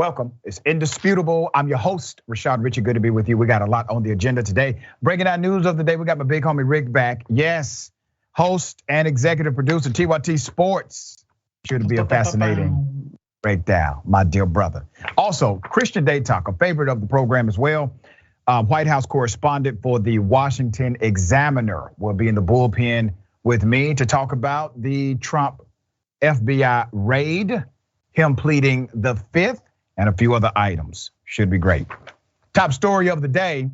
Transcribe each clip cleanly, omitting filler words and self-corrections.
Welcome, it's Indisputable. I'm your host, Richey. Good to be with you. We got a lot on the agenda today. Breaking out news of the day, we got my big homie Rick back. Yes, host and executive producer, TYT Sports. Should be a fascinating breakdown, my dear brother. Also, Christian Day Talk, a favorite of the program as well. White House correspondent for the Washington Examiner will be in the bullpen with me to talk about the Trump FBI raid, him pleading the fifth, and a few other items. Should be great. Top story of the day.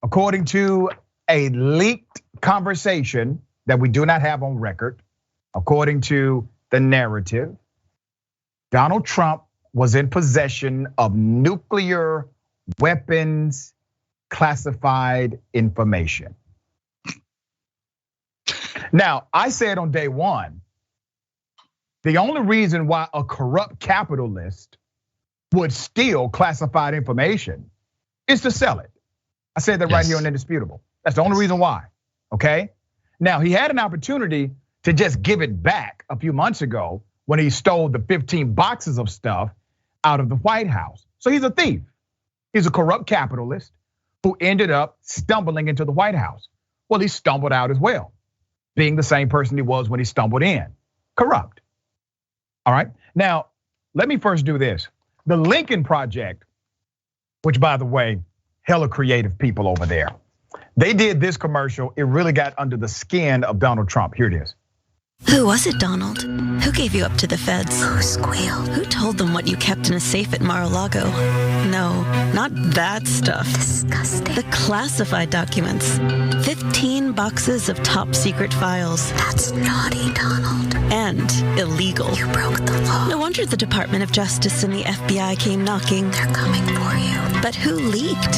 According to a leaked conversation that we do not have on record, according to the narrative, Donald Trump was in possession of nuclear weapons classified information. Now, I said on day one, the only reason why a corrupt capitalist would steal classified information is to sell it. I said that right here on Indisputable. That's the only reason why, okay? Now, he had an opportunity to just give it back a few months ago when he stole the 15 boxes of stuff out of the White House. So he's a thief. He's a corrupt capitalist who ended up stumbling into the White House. Well, he stumbled out as well, being the same person he was when he stumbled in, corrupt. All right, now let me first do this. The Lincoln Project, which by the way, hella creative people over there. They did this commercial, it really got under the skin of Donald Trump. Here it is. Who was it, Donald? Who gave you up to the feds? Who squealed? Who told them what you kept in a safe at Mar-a-Lago? No, not that stuff. Disgusting. The classified documents. 15 boxes of top secret files. That's naughty, Donald. And illegal. You broke the law. No wonder the Department of Justice and the FBI came knocking. They're coming for you. But who leaked?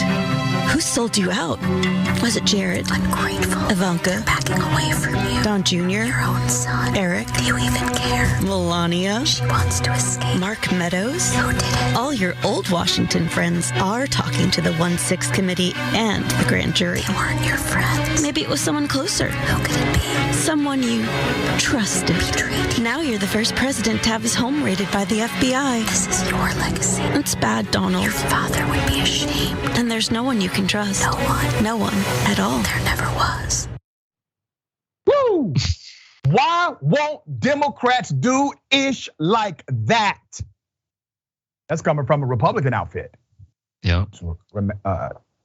Who sold you out? Was it Jared? Ungrateful. Ivanka? They're backing away from you. Don Jr.? Your own son. Eric? Do you even care? Melania? She wants to escape. Mark Meadows? Who did it? All your old Washington friends are talking to the 1-6 committee and the grand jury. They weren't your friends. Maybe it was someone closer. Who could it be? Someone you trusted. Betrayed you. Now you're the first president to have his home raided by the FBI. This is your legacy. It's bad, Donald. Your father would be ashamed. And there's no one you can trust. No one. No one at all. There never was. Woo! Why won't Democrats do ish like that? That's coming from a Republican outfit. Yeah.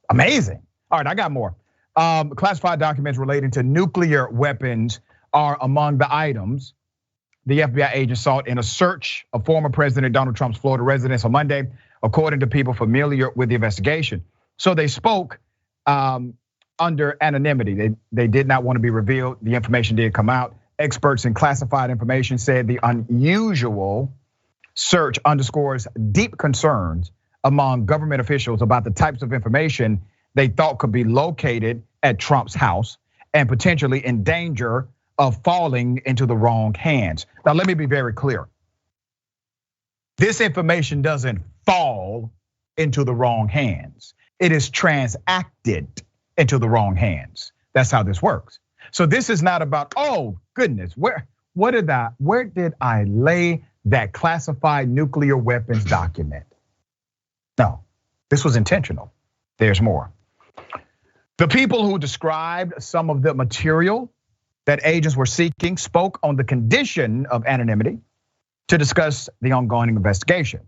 Amazing. All right, I got more. Classified documents relating to nuclear weapons are among the items the FBI agents sought in a search of former President Donald Trump's Florida residence on Monday, according to people familiar with the investigation. So they spoke under anonymity. They did not want to be revealed. The information did come out. Experts in classified information said the unusual search underscores deep concerns among government officials about the types of information they thought could be located at Trump's house and potentially in danger of falling into the wrong hands. Now, let me be very clear. This information doesn't fall into the wrong hands. It is transacted into the wrong hands. That's how this works. So this is not about, oh goodness, where did I lay that classified nuclear weapons document? No, this was intentional. There's more. The people who described some of the material that agents were seeking spoke on the condition of anonymity to discuss the ongoing investigation.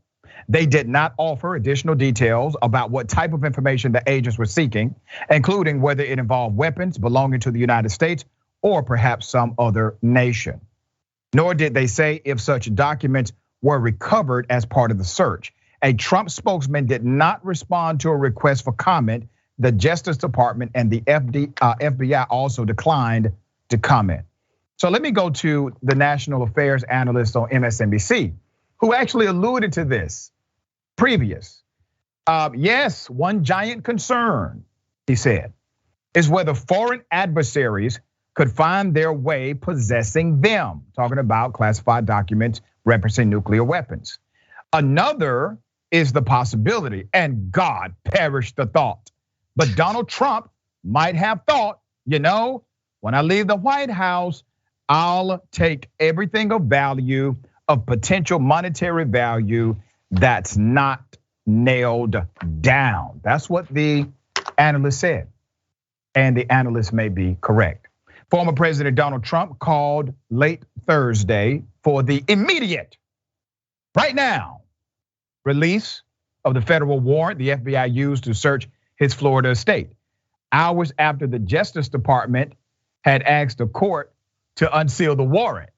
They did not offer additional details about what type of information the agents were seeking, including whether it involved weapons belonging to the United States or perhaps some other nation. Nor did they say if such documents were recovered as part of the search. A Trump spokesman did not respond to a request for comment. The Justice Department and the FBI also declined to comment. So let me go to the national affairs analyst on MSNBC, who actually alluded to this previous. Yes, one giant concern, he said, is whether foreign adversaries could find their way possessing them, talking about classified documents referencing nuclear weapons. Another is the possibility, and God perish the thought. But Donald Trump might have thought, when I leave the White House, I'll take everything of value, of potential monetary value that's not nailed down. That's what the analyst said. And the analyst may be correct. Former President Donald Trump called late Thursday for the immediate, right now, release of the federal warrant the FBI used to search his Florida estate, hours after the Justice Department had asked the court to unseal the warrant,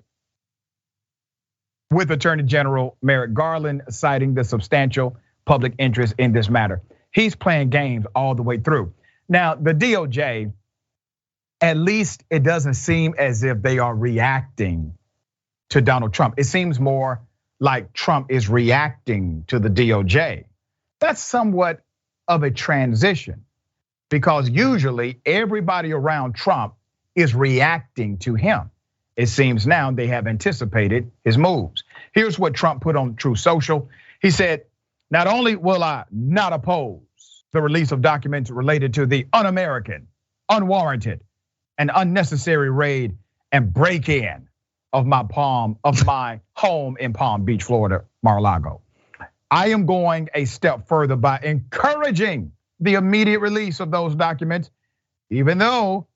with Attorney General Merrick Garland citing the substantial public interest in this matter. He's playing games all the way through. Now, the DOJ, at least it doesn't seem as if they are reacting to Donald Trump. It seems more like Trump is reacting to the DOJ. That's somewhat of a transition, because usually everybody around Trump is reacting to him. It seems now they have anticipated his moves. Here's what Trump put on Truth Social. He said, not only will I not oppose the release of documents related to the un-American, unwarranted, and unnecessary raid and break-in of my home in Palm Beach, Florida, Mar-a-Lago. I am going a step further by encouraging the immediate release of those documents, even though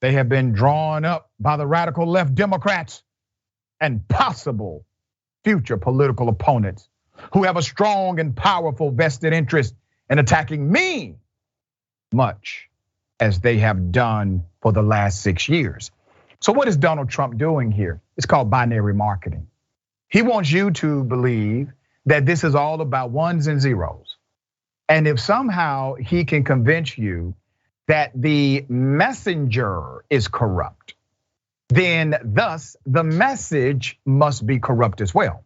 they have been drawn up by the radical left Democrats and possible future political opponents who have a strong and powerful vested interest in attacking me, much as they have done for the last 6 years. So what is Donald Trump doing here? It's called binary marketing. He wants you to believe that this is all about ones and zeros. And if somehow he can convince you that the messenger is corrupt, then thus the message must be corrupt as well.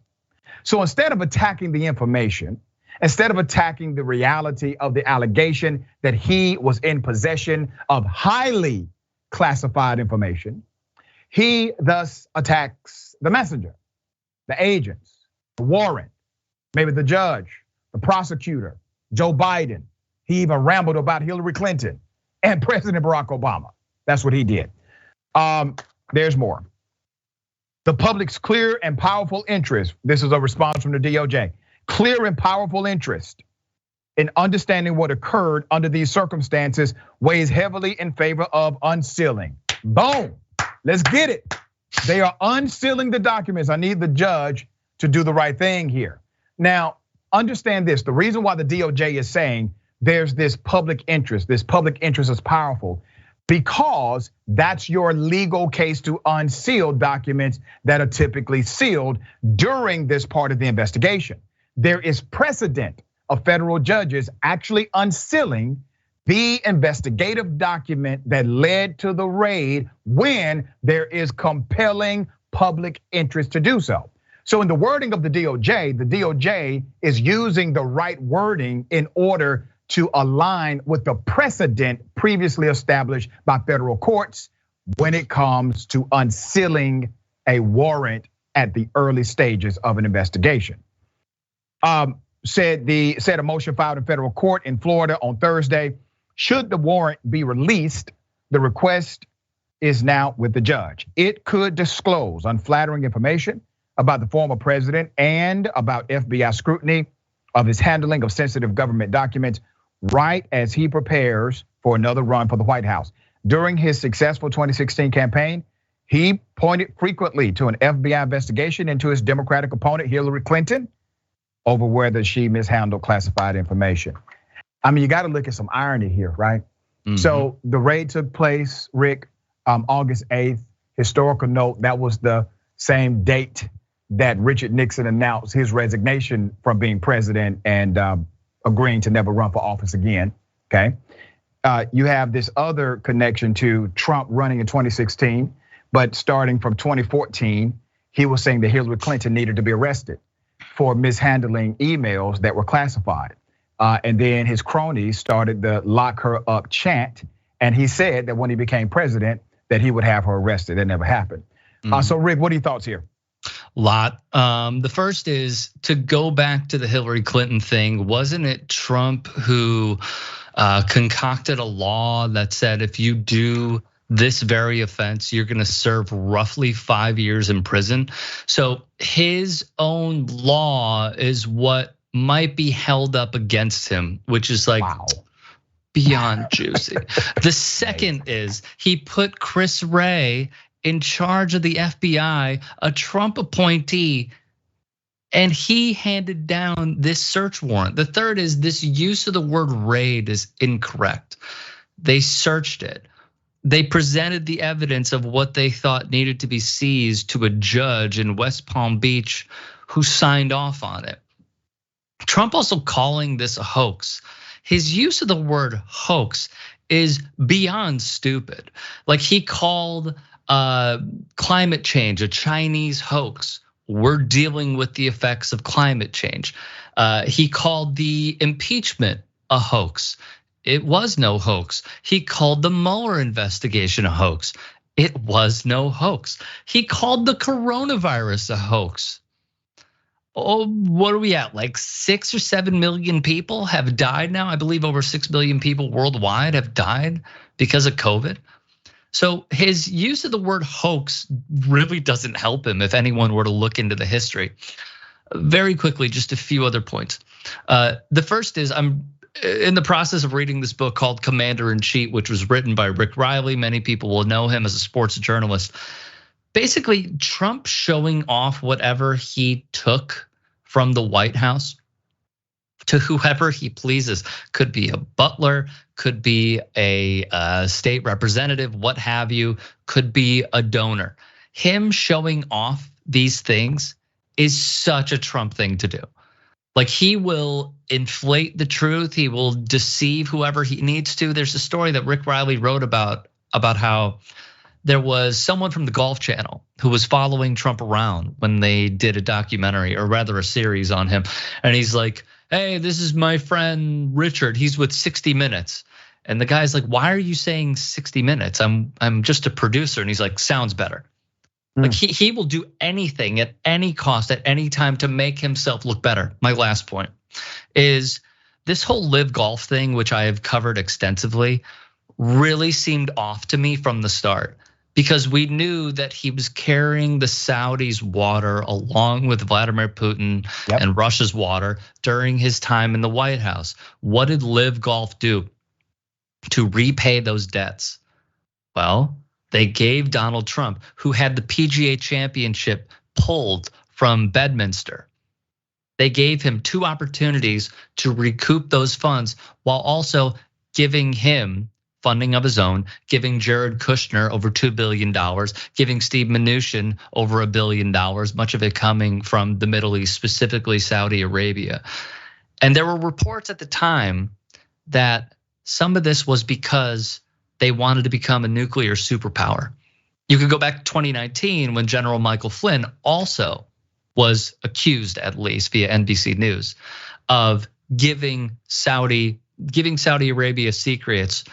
So instead of attacking the information, instead of attacking the reality of the allegation that he was in possession of highly classified information, he thus attacks the messenger, the agents, the warrant, maybe the judge, the prosecutor, Joe Biden. He even rambled about Hillary Clinton and President Barack Obama. That's what he did. There's more. The public's clear and powerful interest, this is a response from the DOJ, clear and powerful interest in understanding what occurred under these circumstances weighs heavily in favor of unsealing. Boom, let's get it. They are unsealing the documents. I need the judge to do the right thing here. Now, understand this, the reason why the DOJ is saying there's this public interest is powerful, because that's your legal case to unseal documents that are typically sealed during this part of the investigation. There is precedent of federal judges actually unsealing the investigative document that led to the raid when there is compelling public interest to do so. So in the wording of the DOJ is using the right wording in order to align with the precedent previously established by federal courts when it comes to unsealing a warrant at the early stages of an investigation. Said a motion filed in federal court in Florida on Thursday. Should the warrant be released, the request is now with the judge. It could disclose unflattering information about the former president and about FBI scrutiny of his handling of sensitive government documents right as he prepares for another run for the White House. During his successful 2016 campaign, he pointed frequently to an FBI investigation into his Democratic opponent, Hillary Clinton, over whether she mishandled classified information. I mean, you got to look at some irony here, right? Mm-hmm. So the raid took place, Rick, August 8th. Historical note, that was the same date that Richard Nixon announced his resignation from being president and agreeing to never run for office again, okay? You have this other connection to Trump running in 2016, but starting from 2014, he was saying that Hillary Clinton needed to be arrested for mishandling emails that were classified. And then his cronies started the lock her up chant. And he said that when he became president, that he would have her arrested. That never happened. So Rick, what are your thoughts here? Lot. The first is to go back to the Hillary Clinton thing. Wasn't it Trump who concocted a law that said if you do this very offense, you're gonna serve roughly 5 years in prison? So his own law is what might be held up against him, which is like beyond juicy. The second is he put Chris Wray in charge of the FBI, a Trump appointee, and he handed down this search warrant. The third is this use of the word raid is incorrect. They searched it. They presented the evidence of what they thought needed to be seized to a judge in West Palm Beach who signed off on it. Trump also calling this a hoax. His use of the word hoax is beyond stupid. Like he called climate change a Chinese hoax. We're dealing with the effects of climate change. He called the impeachment a hoax. It was no hoax. He called the Mueller investigation a hoax. It was no hoax. He called the coronavirus a hoax. Oh, what are we at? Like 6 or 7 million people have died now. I believe over 6 million people worldwide have died because of COVID. So his use of the word hoax really doesn't help him if anyone were to look into the history. Very quickly, just a few other points. The first is I'm in the process of reading this book called Commander-in-Chief, which was written by Rick Riley. Many people will know him as a sports journalist. Basically, Trump showing off whatever he took from the White House to whoever he pleases. Could be a butler, could be a state representative, what have you, could be a donor. Him showing off these things is such a Trump thing to do. Like he will inflate the truth, he will deceive whoever he needs to. There's a story that Rick Riley wrote about how there was someone from the Golf Channel who was following Trump around when they did a documentary, or rather a series on him. And he's like, hey, this is my friend Richard, he's with 60 Minutes. And the guy's like, why are you saying 60 Minutes? I'm just a producer. And he's like, sounds better. Like he will do anything at any cost, at any time to make himself look better. My last point is this whole live golf thing, which I have covered extensively, really seemed off to me from the start, because we knew that he was carrying the Saudis' water along with Vladimir Putin and Russia's water during his time in the White House. What did live golf do to repay those debts? Well, they gave Donald Trump, who had the PGA Championship pulled from Bedminster, they gave him 2 opportunities to recoup those funds while also giving him funding of his own, giving Jared Kushner over $2 billion, giving Steve Mnuchin over $1 billion, much of it coming from the Middle East, specifically Saudi Arabia. And there were reports at the time that some of this was because they wanted to become a nuclear superpower. You could go back to 2019 when General Michael Flynn also was accused, at least via NBC News, of giving Saudi Arabia secrets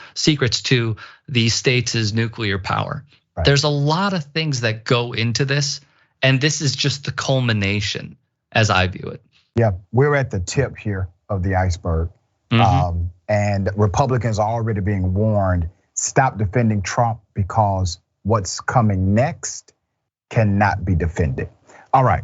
to the states' nuclear power. Right. There's a lot of things that go into this, and this is just the culmination as I view it. Yeah, we're at the tip here of the iceberg. And Republicans are already being warned, stop defending Trump because what's coming next cannot be defended. All right.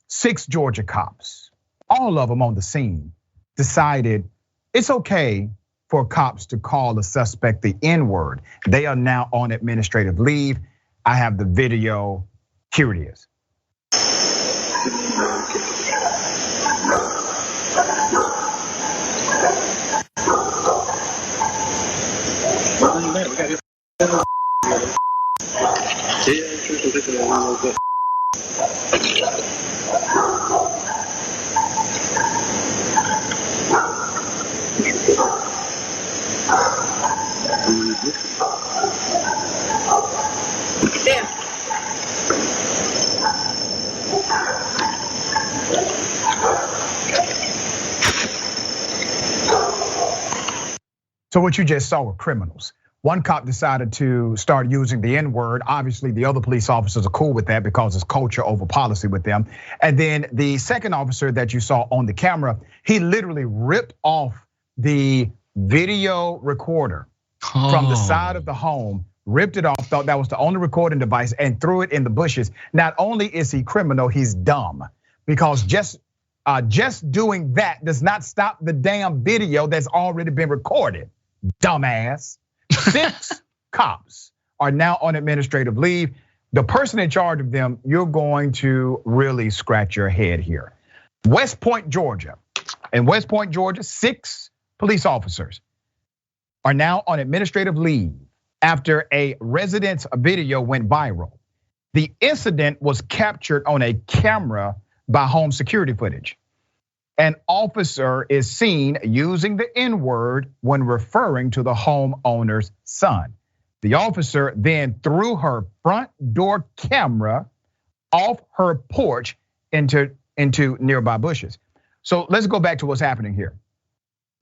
6 Georgia cops, all of them on the scene, decided it's okay for cops to call a suspect the N-word. They are now on administrative leave. I have the video. Here it is. So what you just saw were criminals. One cop decided to start using the N-word. Obviously, the other police officers are cool with that because it's culture over policy with them. And then the second officer that you saw on the camera, he literally ripped off the video recorder from the side of the home, ripped it off, thought that was the only recording device, and threw it in the bushes. Not only is he criminal, he's dumb, because just doing that does not stop the damn video that's already been recorded. Dumbass. 6 cops are now on administrative leave. The person in charge of them, you're going to really scratch your head here. West Point, Georgia. In West Point, Georgia, 6 police officers are now on administrative leave after a resident's video went viral. The incident was captured on a camera by home security footage. An officer is seen using the N-word when referring to the homeowner's son. The officer then threw her front door camera off her porch into nearby bushes. So let's go back to what's happening here.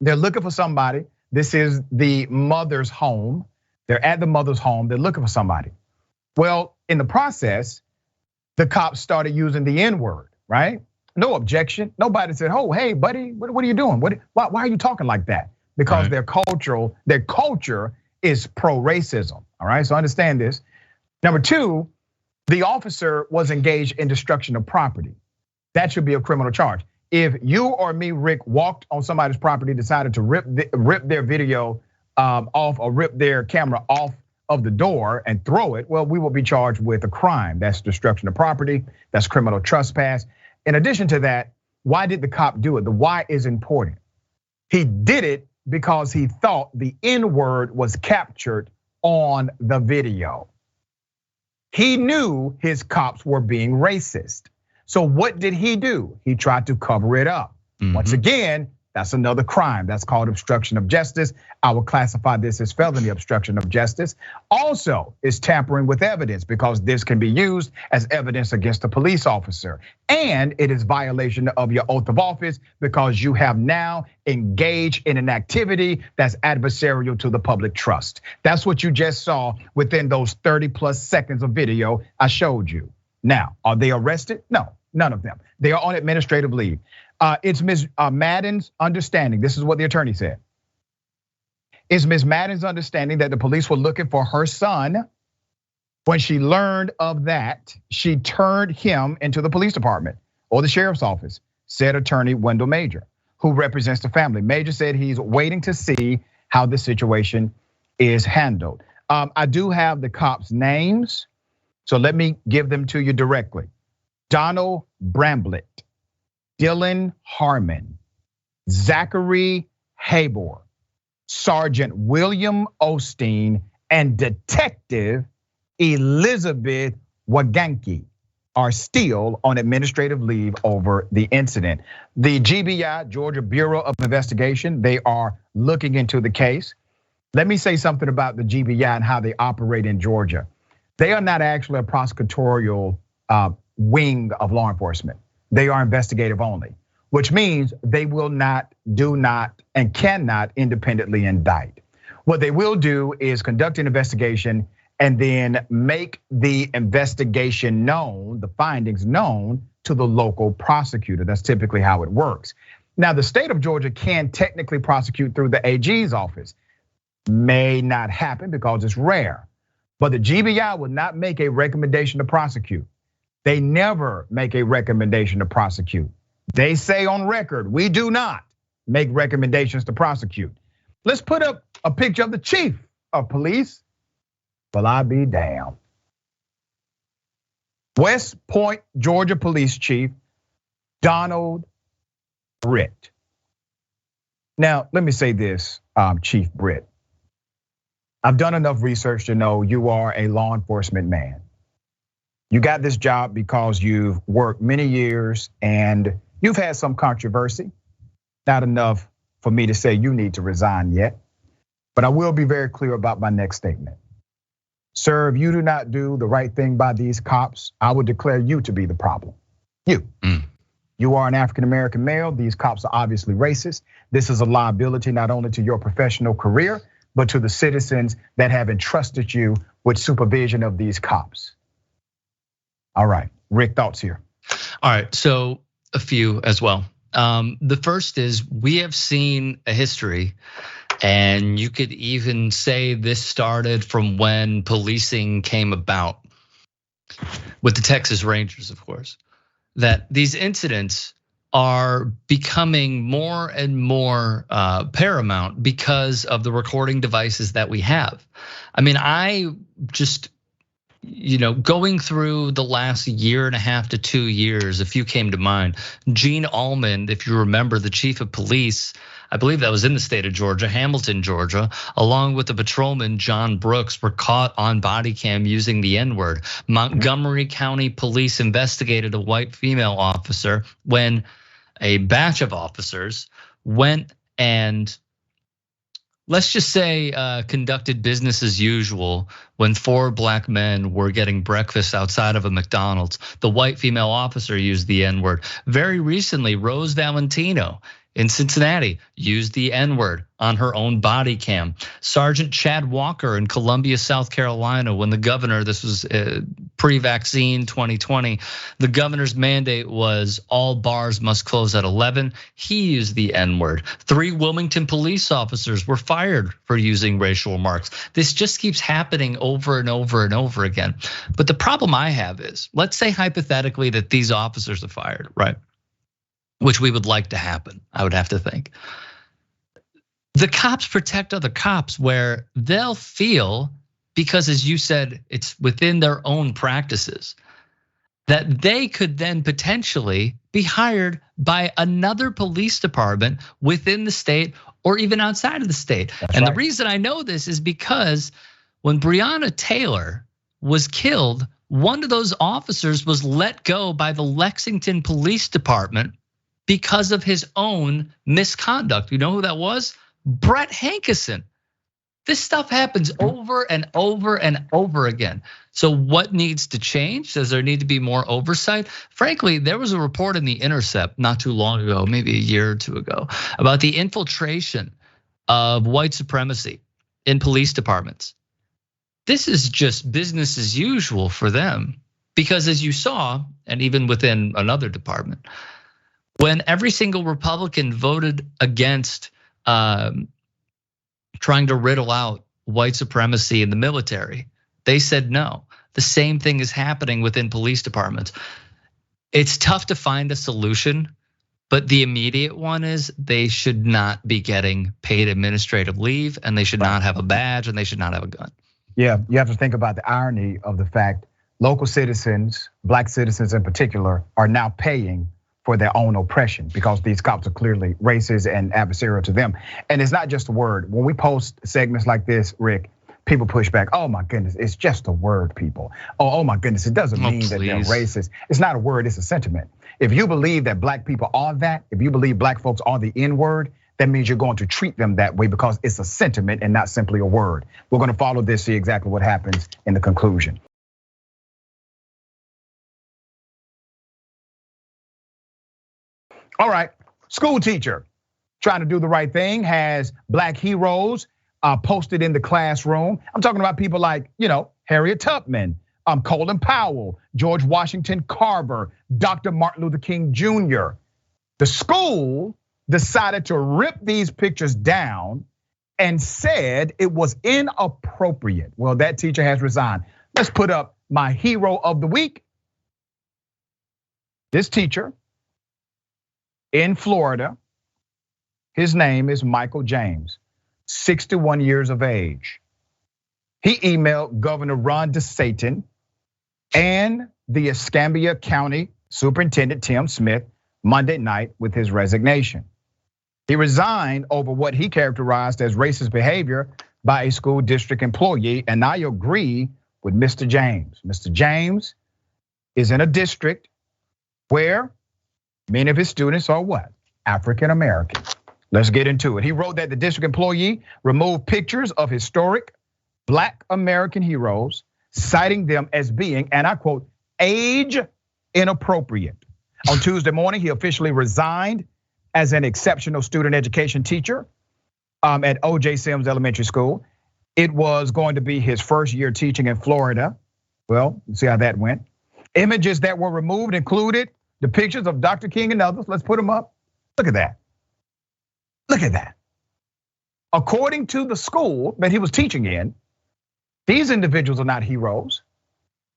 They're looking for somebody. This is the mother's home. They're at the mother's home. They're looking for somebody. Well, in the process, the cops started using the N-word, right? No objection. Nobody said, "Oh, hey, buddy, what are you doing? Why are you talking like that?" Because their culture is pro-racism. All right, so understand this. Number 2, the officer was engaged in destruction of property. That should be a criminal charge. If you or me, Rick, walked on somebody's property, decided to rip their video off or rip their camera off of the door and throw it, well, we will be charged with a crime. That's destruction of property. That's criminal trespass. In addition to that, why did the cop do it? The why is important. He did it because he thought the N-word was captured on the video. He knew his cops were being racist. So what did he do? He tried to cover it up. Once again, that's another crime. That's called obstruction of justice. I will classify this as felony obstruction of justice. Also, is tampering with evidence, because this can be used as evidence against a police officer. And it is violation of your oath of office, because you have now engaged in an activity that's adversarial to the public trust. That's what you just saw within those 30+ seconds of video I showed you. Now, are they arrested? No, none of them. They are on administrative leave. It's Ms. Madden's understanding, this is what the attorney said. It's Ms. Madden's understanding that the police were looking for her son. When she learned of that, she turned him into the police department or the sheriff's office, said attorney Wendell Major, who represents the family. Major said he's waiting to see how the situation is handled. I do have the cops' names, so let me give them to you directly. Donald Bramblett, Dylan Harmon, Zachary Habor, Sergeant William Osteen, and Detective Elizabeth Waganke are still on administrative leave over the incident. The GBI, Georgia Bureau of Investigation, they are looking into the case. Let me say something about the GBI and how they operate in Georgia. They are not actually a prosecutorial wing of law enforcement. They are investigative only, which means they will not, do not, and cannot independently indict. What they will do is conduct an investigation and then make the investigation known, the findings known to the local prosecutor. That's typically how it works. Now, the state of Georgia can technically prosecute through the AG's office. May not happen because it's rare, but the GBI will not make a recommendation to prosecute. They never make a recommendation to prosecute. They say on record, we do not make recommendations to prosecute. Let's put up a picture of the chief of police. Well, I be damned. West Point, Georgia Police Chief Donald Britt. Now, let me say this, Chief Britt. I've done enough research to know you are a law enforcement man. You got this job because you've worked many years and you've had some controversy. Not enough for me to say you need to resign yet, but I will be very clear about my next statement. Sir, if you do not do the right thing by these cops, I would declare you to be the problem. You are an African-American male. These cops are obviously racist. This is a liability not only to your professional career, but to the citizens that have entrusted you with supervision of these cops. All right, Rick, thoughts here. All right, so a few as well. The first is we have seen a history, and you could even say this started from when policing came about with the Texas Rangers, of course, that these incidents are becoming more and more paramount because of the recording devices that we have. I mean, I just, going through the last year and a half to 2 years, a few came to mind. Gene Allman, if you remember, the chief of police, I believe that was in the state of Georgia, Hamilton, Georgia, along with the patrolman John Brooks, were caught on body cam using the N-word. Montgomery County Police investigated a white female officer when a batch of officers went and, let's just say, conducted business as usual when 4 black men were getting breakfast outside of a McDonald's. The white female officer used the N-word. Very recently, Rose Valentino in Cincinnati used the N-word on her own body cam. Sergeant Chad Walker in Columbia, South Carolina, when the governor, this was pre-vaccine 2020, the governor's mandate was all bars must close at 11. He used the N-word. 3 Wilmington police officers were fired for using racial remarks. This just keeps happening over and over and over again. But the problem I have is, let's say hypothetically that these officers are fired, right? Which we would like to happen, I would have to think. The cops protect other cops where they'll feel, because as you said, it's within their own practices, that they could then potentially be hired by another police department within the state or even outside of the state. That's and right. The reason I know this is because when Breonna Taylor was killed, one of those officers was let go by the Lexington Police Department because of his own misconduct. You know who that was? Brett Hankison. This stuff happens over and over and over again. So what needs to change? Does there need to be more oversight? Frankly, there was a report in The Intercept not too long ago, maybe a year or 2 ago, about the infiltration of white supremacy in police departments. This is just business as usual for them, because as you saw, and even within another department, when every single Republican voted against trying to riddle out white supremacy in the military, they said no. The same thing is happening within police departments. It's tough to find a solution, but the immediate one is they should not be getting paid administrative leave, and they should not have a badge, and they should not have a gun. Yeah, you have to think about the irony of the fact local citizens, black citizens in particular, are now paying for their own oppression because these cops are clearly racist and adversarial to them. And it's not just a word. When we post segments like this, Rick, people push back. Oh my goodness, it's just a word, people. Oh my goodness, it doesn't mean that they're racist. It's not a word, it's a sentiment. If you believe that black people are that, if you believe black folks are the N-word, that means you're going to treat them that way because it's a sentiment and not simply a word. We're gonna follow this, see exactly what happens in the conclusion. All right, school teacher trying to do the right thing, has black heroes posted in the classroom. I'm talking about people like, Harriet Tubman, Colin Powell, George Washington Carver, Dr. Martin Luther King Jr. The school decided to rip these pictures down and said it was inappropriate. Well, that teacher has resigned. Let's put up my hero of the week. This teacher in Florida, his name is Michael James, 61 years of age. He emailed Governor Ron DeSantis and the Escambia County Superintendent Tim Smith Monday night with his resignation. He resigned over what he characterized as racist behavior by a school district employee, and I agree with Mr. James. Mr. James is in a district where many of his students are what? African American. Let's get into it. He wrote that the district employee removed pictures of historic Black American heroes, citing them as being, and I quote, age inappropriate. On Tuesday morning, he officially resigned as an exceptional student education teacher at O.J. Sims Elementary School. It was going to be his first year teaching in Florida. Well, see how that went. Images that were removed included the pictures of Dr. King and others. Let's put them up. Look at that. Look at that. According to the school that he was teaching in, these individuals are not heroes.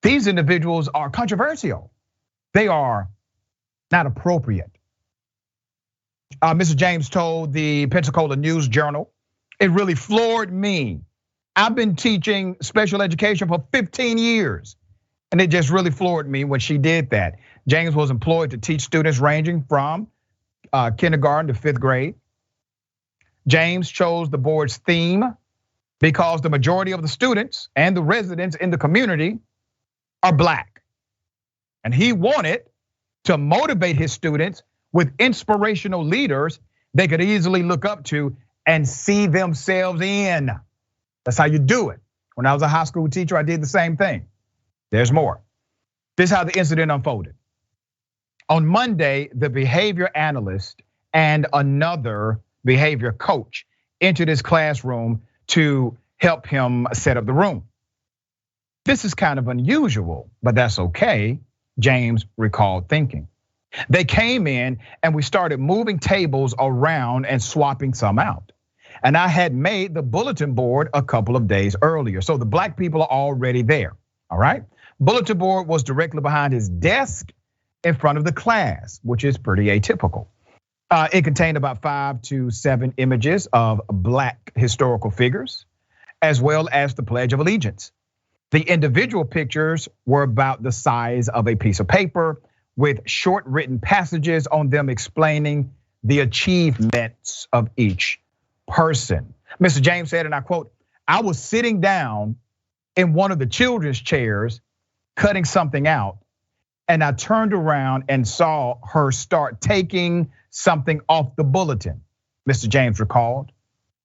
These individuals are controversial. They are not appropriate. Mr. James told the Pensacola News Journal, it really floored me. I've been teaching special education for 15 years, and it just really floored me when she did that. James was employed to teach students ranging from kindergarten to 5th grade. James chose the board's theme because the majority of the students and the residents in the community are Black. And he wanted to motivate his students with inspirational leaders they could easily look up to and see themselves in. That's how you do it. When I was a high school teacher, I did the same thing. There's more. This is how the incident unfolded. On Monday, the behavior analyst and another behavior coach entered his classroom to help him set up the room. This is kind of unusual, but that's okay, James recalled thinking. They came in and we started moving tables around and swapping some out. And I had made the bulletin board a couple of days earlier. So the Black people are already there, all right? Bulletin board was directly behind his desk in front of the class, which is pretty atypical. It contained about 5 to 7 images of Black historical figures, as well as the Pledge of Allegiance. The individual pictures were about the size of a piece of paper with short written passages on them explaining the achievements of each person. Mr. James said, and I quote, I was sitting down in one of the children's chairs, cutting something out, and I turned around and saw her start taking something off the bulletin, Mr. James recalled.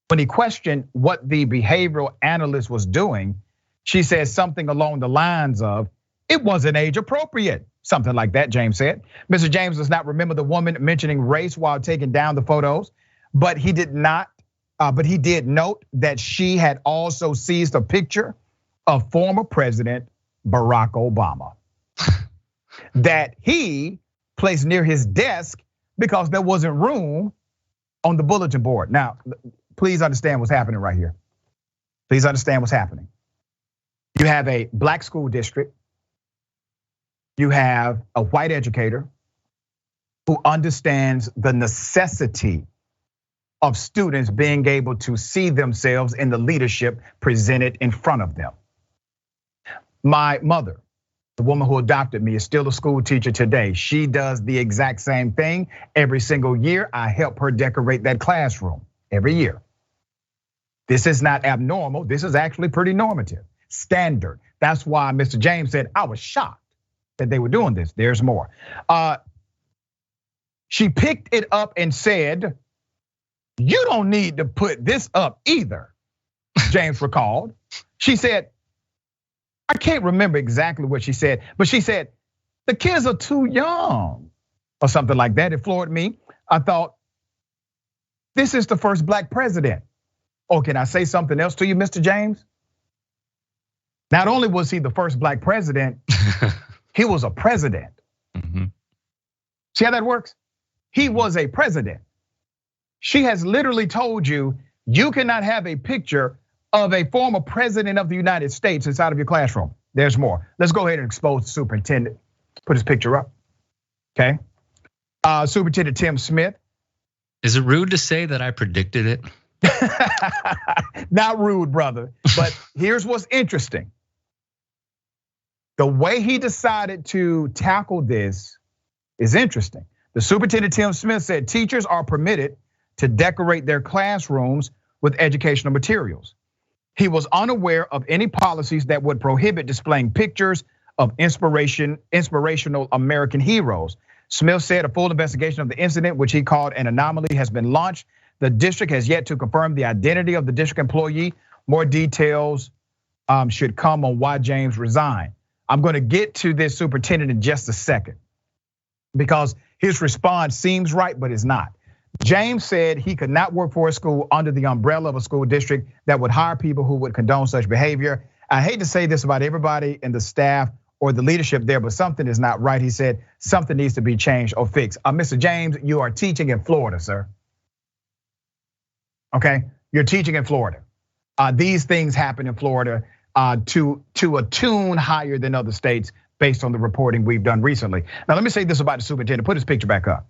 When he questioned what the behavioral analyst was doing, she said something along the lines of, it wasn't age appropriate, something like that, James said. Mr. James does not remember the woman mentioning race while taking down the photos, but he did note that she had also seized a picture of former President Barack Obama that he placed near his desk because there wasn't room on the bulletin board. Now, please understand what's happening right here. Please understand what's happening. You have a Black school district. You have a white educator who understands the necessity of students being able to see themselves in the leadership presented in front of them. My mother, the woman who adopted me, is still a school teacher today. She does the exact same thing every single year. I help her decorate that classroom every year. This is not abnormal. This is actually pretty normative, standard. That's why Mr. James said, I was shocked that they were doing this. There's more. She picked it up and said, you don't need to put this up either, James recalled. She said, I can't remember exactly what she said, but she said, the kids are too young or something like that. It floored me. I thought, this is the first Black president. Oh, can I say something else to you, Mr. James? Not only was he the first Black president, he was a president. Mm-hmm. See how that works? He was a president. She has literally told you, you cannot have a picture of a former president of the United States inside of your classroom. There's more. Let's go ahead and expose the superintendent. Put his picture up, okay? Superintendent Tim Smith. Is it rude to say that I predicted it? Not rude, brother, but here's what's interesting. The way he decided to tackle this is interesting. The superintendent Tim Smith said teachers are permitted to decorate their classrooms with educational materials. He was unaware of any policies that would prohibit displaying pictures of inspirational American heroes. Smith said a full investigation of the incident, which he called an anomaly, has been launched. The district has yet to confirm the identity of the district employee. More details should come on why James resigned. I'm gonna get to this superintendent in just a second because his response seems right, but it's not. James said he could not work for a school under the umbrella of a school district that would hire people who would condone such behavior. I hate to say this about everybody in the staff or the leadership there, but something is not right. He said something needs to be changed or fixed. Mr. James, you are teaching in Florida, sir. Okay, you're teaching in Florida. These things happen in Florida to a tune higher than other states based on the reporting we've done recently. Now, let me say this about the superintendent. Put his picture back up.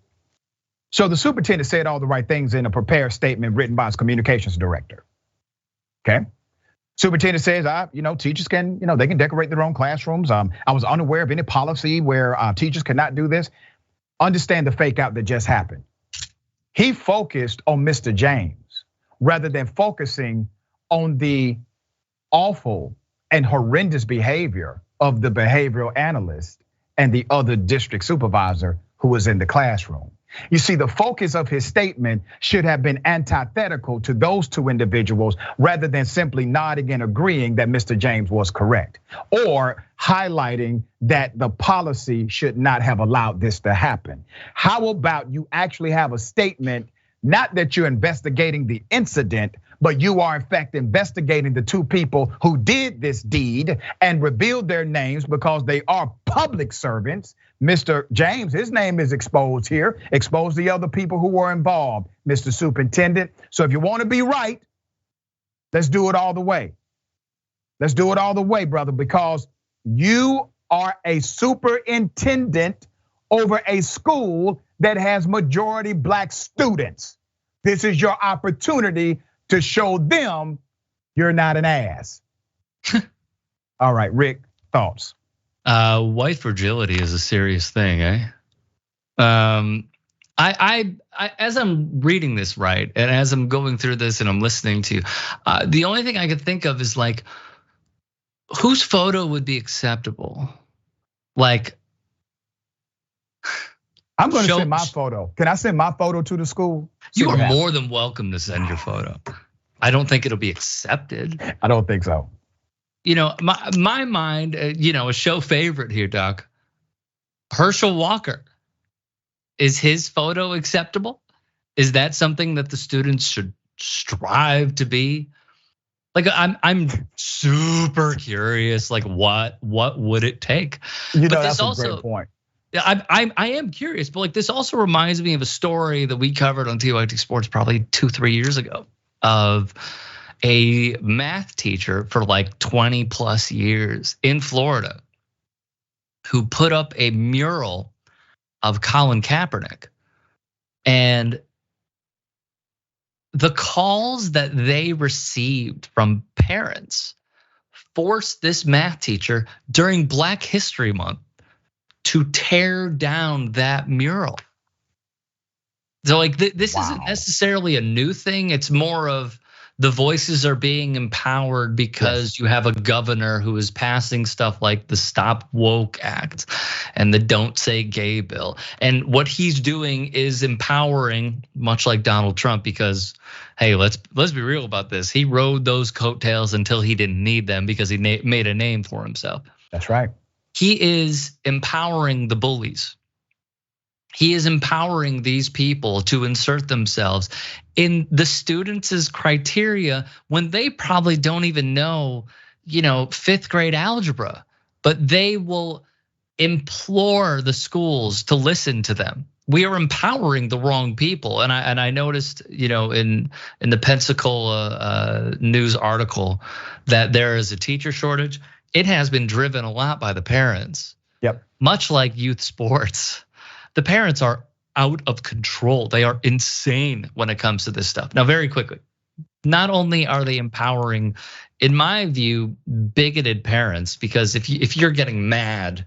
So the superintendent said all the right things in a prepared statement written by his communications director. Okay. Superintendent says, teachers can, they can decorate their own classrooms. I was unaware of any policy where teachers cannot do this. Understand the fake out that just happened. He focused on Mr. James rather than focusing on the awful and horrendous behavior of the behavioral analyst and the other district supervisor who was in the classroom. You see, the focus of his statement should have been antithetical to those two individuals rather than simply nodding and agreeing that Mr. James was correct, or highlighting that the policy should not have allowed this to happen. How about you actually have a statement, not that you're investigating the incident, but you are in fact investigating the two people who did this deed and revealed their names because they are public servants. Mr. James, his name is exposed here. Expose the other people who were involved, Mr. Superintendent. So if you want to be right, let's do it all the way. Let's do it all the way, brother, because you are a superintendent over a school that has majority Black students. This is your opportunity to show them you're not an ass. All right, Rick, thoughts? White fragility is a serious thing, eh? I as I'm reading this, right, and as I'm going through this and I'm listening to you, the only thing I could think of is like, whose photo would be acceptable? Like, I'm gonna send my photo. Can I send my photo to the school? You are more than welcome to send your photo. I don't think it'll be accepted. I don't think so. My mind, a show favorite here, Doc. Herschel Walker. Is his photo acceptable? Is that something that the students should strive to be? Like, I'm super curious. Like, what would it take? That's a great point. Yeah, I am curious, but like this also reminds me of a story that we covered on TYT Sports probably 2-3 years ago of a math teacher for like 20 plus years in Florida who put up a mural of Colin Kaepernick, and the calls that they received from parents forced this math teacher during Black History Month to tear down that mural. So like this isn't necessarily a new thing. It's more of the voices are being empowered because you have a governor who is passing stuff like the Stop Woke Act and the Don't Say Gay bill. And what he's doing is empowering, much like Donald Trump, because hey, let's be real about this. He rode those coattails until he didn't need them because he made a name for himself. That's right. He is empowering the bullies. He is empowering these people to insert themselves in the students' criteria when they probably don't even know, 5th grade algebra, but they will implore the schools to listen to them. We are empowering the wrong people. And I noticed, in the Pensacola news article that there is a teacher shortage. It has been driven a lot by the parents. Yep. Much like youth sports. The parents are out of control. They are insane when it comes to this stuff. Now, very quickly, not only are they empowering, in my view, bigoted parents, because if you're getting mad,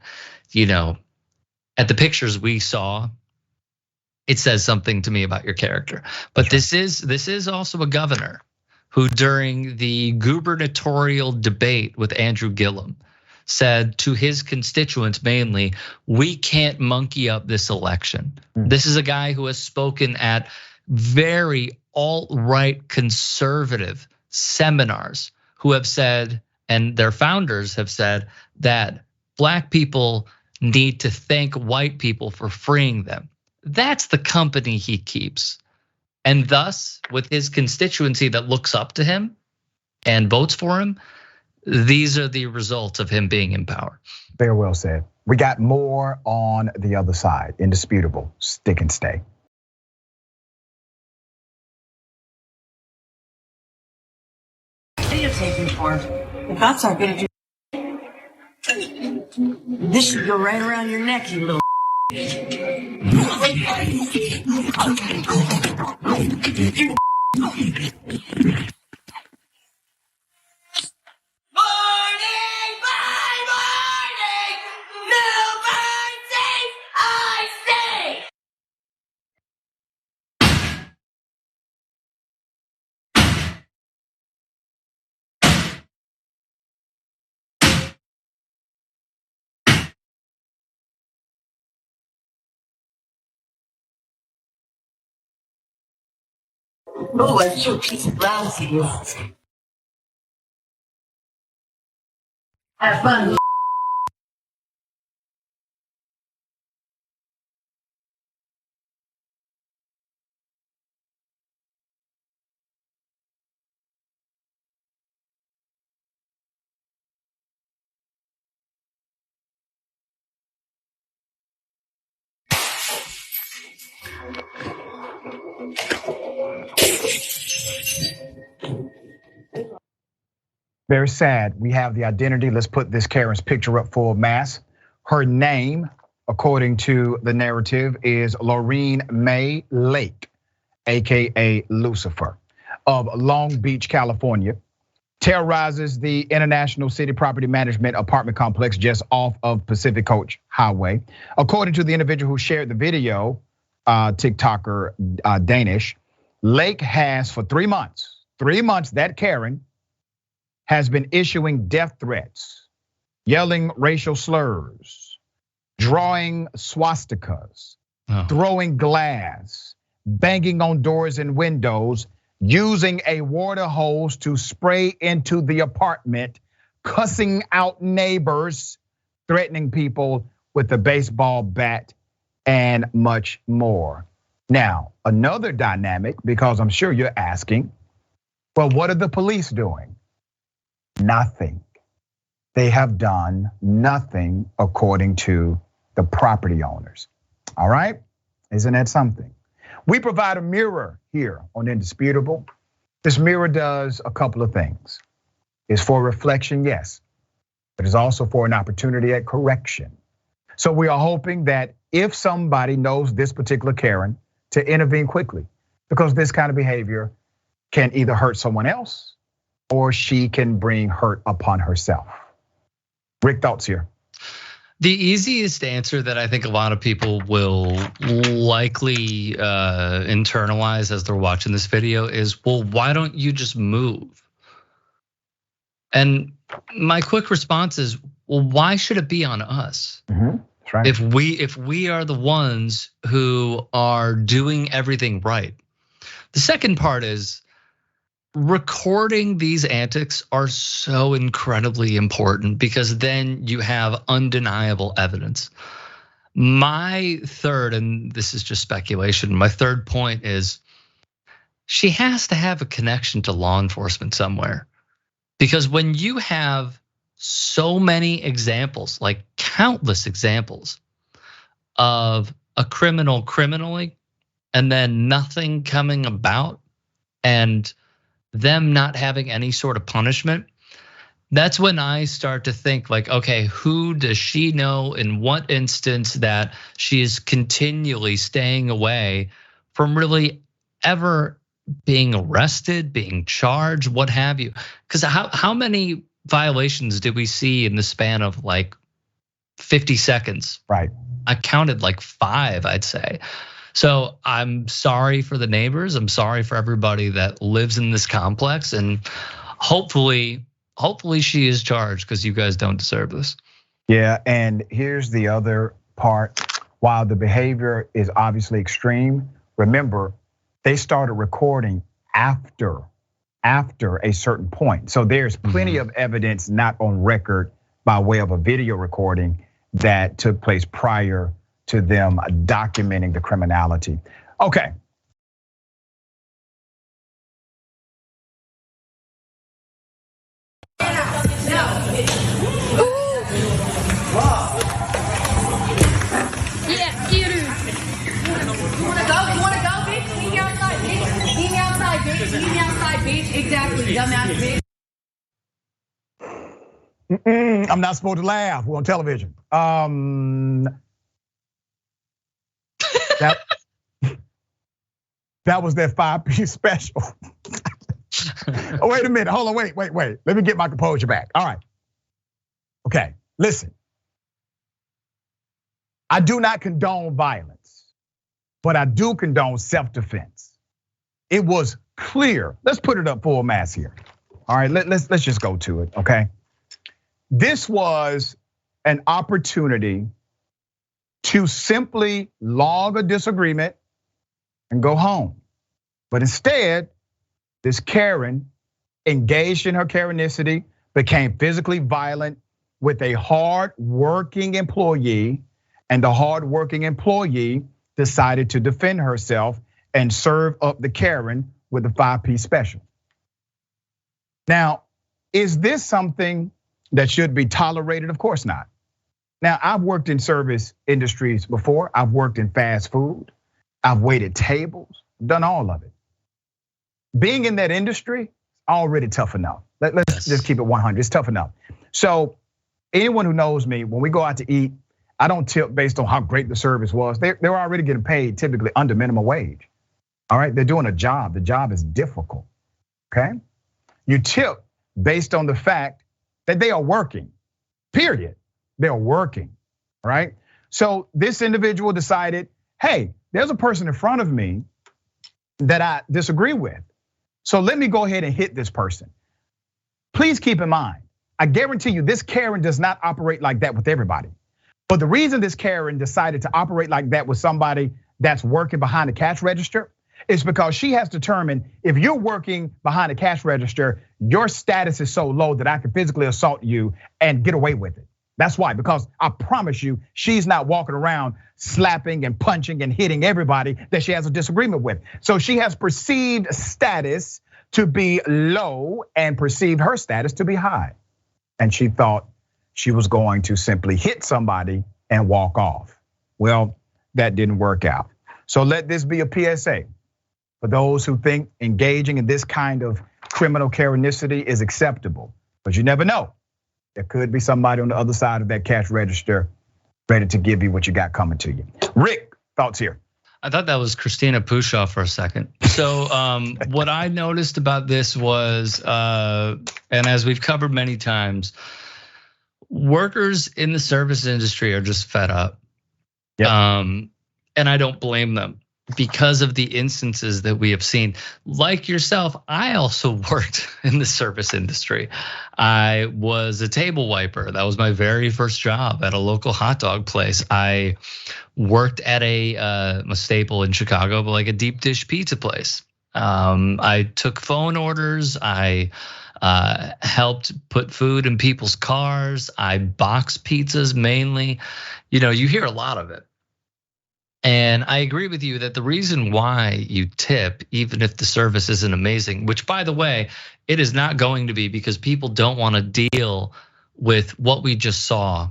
at the pictures we saw, it says something to me about your character. But this is also a governor who, during the gubernatorial debate with Andrew Gillum, said to his constituents mainly, we can't monkey up this election. This is a guy who has spoken at very alt-right conservative seminars who have said, and their founders have said, that Black people need to thank white people for freeing them. That's the company he keeps. And thus, with his constituency that looks up to him and votes for him, these are the results of him being in power. Very well said. We got more on the other side. Indisputable. Stick and stay. Videotaping for? The cops aren't gonna do. This should go right around your neck, you little. Oh, I shoot a piece of glass at you. Have fun. Very sad. We have the identity. Let's put this Karen's picture up full mass. Her name, according to the narrative, is Laureen May Lake, AKA Lucifer, of Long Beach, California. Terrorizes the International City Property Management apartment complex just off of Pacific Coast Highway. According to the individual who shared the video, TikToker Danish, Lake has for 3 months, that Karen has been issuing death threats, yelling racial slurs, drawing swastikas, throwing glass, banging on doors and windows, using a water hose to spray into the apartment, cussing out neighbors, threatening people with a baseball bat, and much more. Now, another dynamic, because I'm sure you're asking, well, what are the police doing? Nothing. They have done nothing according to the property owners. All right, isn't that something? We provide a mirror here on Indisputable. This mirror does a couple of things. It's for reflection, yes, but it's also for an opportunity at correction. So we are hoping that if somebody knows this particular Karen, to intervene quickly, because this kind of behavior can either hurt someone else or she can bring hurt upon herself. Rick, thoughts here? The easiest answer that I think a lot of people will likely internalize as they're watching this video is, well, why don't you just move? And my quick response is, well, why should it be on us? That's right. If we are the ones who are doing everything right. The second part is, recording these antics are so incredibly important because then you have undeniable evidence. My third, and this is just speculation, my third point is she has to have a connection to law enforcement somewhere. Because when you have so many examples, like countless examples of a criminal criminally and then nothing coming about and them not having any sort of punishment, that's when I start to think like, okay, who does she know in what instance that she is continually staying away from really ever being arrested, being charged, what have you? Because how many violations did we see in the span of like 50 seconds? Right. I counted like 5, I'd say. So I'm sorry for the neighbors. I'm sorry for everybody that lives in this complex, and hopefully she is charged because you guys don't deserve this. Yeah, and here's the other part. While the behavior is obviously extreme, remember they started recording after a certain point. So there's plenty of evidence not on record by way of a video recording that took place prior to them documenting the criminality. Okay. No. I'm not supposed to laugh. We're on television. That was their 5-piece special. Oh, wait a minute. Hold on. Wait. Let me get my composure back. All right. Okay. Listen. I do not condone violence, but I do condone self-defense. It was clear. Let's put it up full mass here. All right. Let's just go to it. Okay. This was an opportunity to simply log a disagreement and go home. But instead, this Karen engaged in her Karenicity, became physically violent with a hard-working employee, and the hard-working employee decided to defend herself and serve up the Karen with a 5-piece special. Now, is this something that should be tolerated? Of course not. Now, I've worked in service industries before. I've worked in fast food. I've waited tables, done all of it. Being in that industry, already tough enough. Let's just keep it 100. It's tough enough. So anyone who knows me, when we go out to eat, I don't tip based on how great the service was. They're already getting paid typically under minimum wage. All right, they're doing a job. The job is difficult, okay? You tip based on the fact that they are working, period. They're working, right? So this individual decided, hey, there's a person in front of me that I disagree with. So let me go ahead and hit this person. Please keep in mind, I guarantee you this Karen does not operate like that with everybody. But the reason this Karen decided to operate like that with somebody that's working behind the cash register is because she has determined if you're working behind a cash register, your status is so low that I can physically assault you and get away with it. That's why, because I promise you, she's not walking around slapping and punching and hitting everybody that she has a disagreement with. So she has perceived status to be low and perceived her status to be high. And she thought she was going to simply hit somebody and walk off. Well, that didn't work out. So let this be a PSA for those who think engaging in this kind of criminal Karenicity is acceptable, but you never know. There could be somebody on the other side of that cash register ready to give you what you got coming to you. Rick, thoughts here? I thought that was Christina Pushaw for a second. So what I noticed about this was, and as we've covered many times, workers in the service industry are just fed up. Yep. And I don't blame them because of the instances that we have seen. Like yourself, I also worked in the service industry. I was a table wiper. That was my very first job at a local hot dog place. I worked at a staple in Chicago, but like a deep dish pizza place. I took phone orders. I helped put food in people's cars. I boxed pizzas mainly. You hear a lot of it. And I agree with you that the reason why you tip, even if the service isn't amazing, which by the way, it is not going to be because people don't want to deal with what we just saw,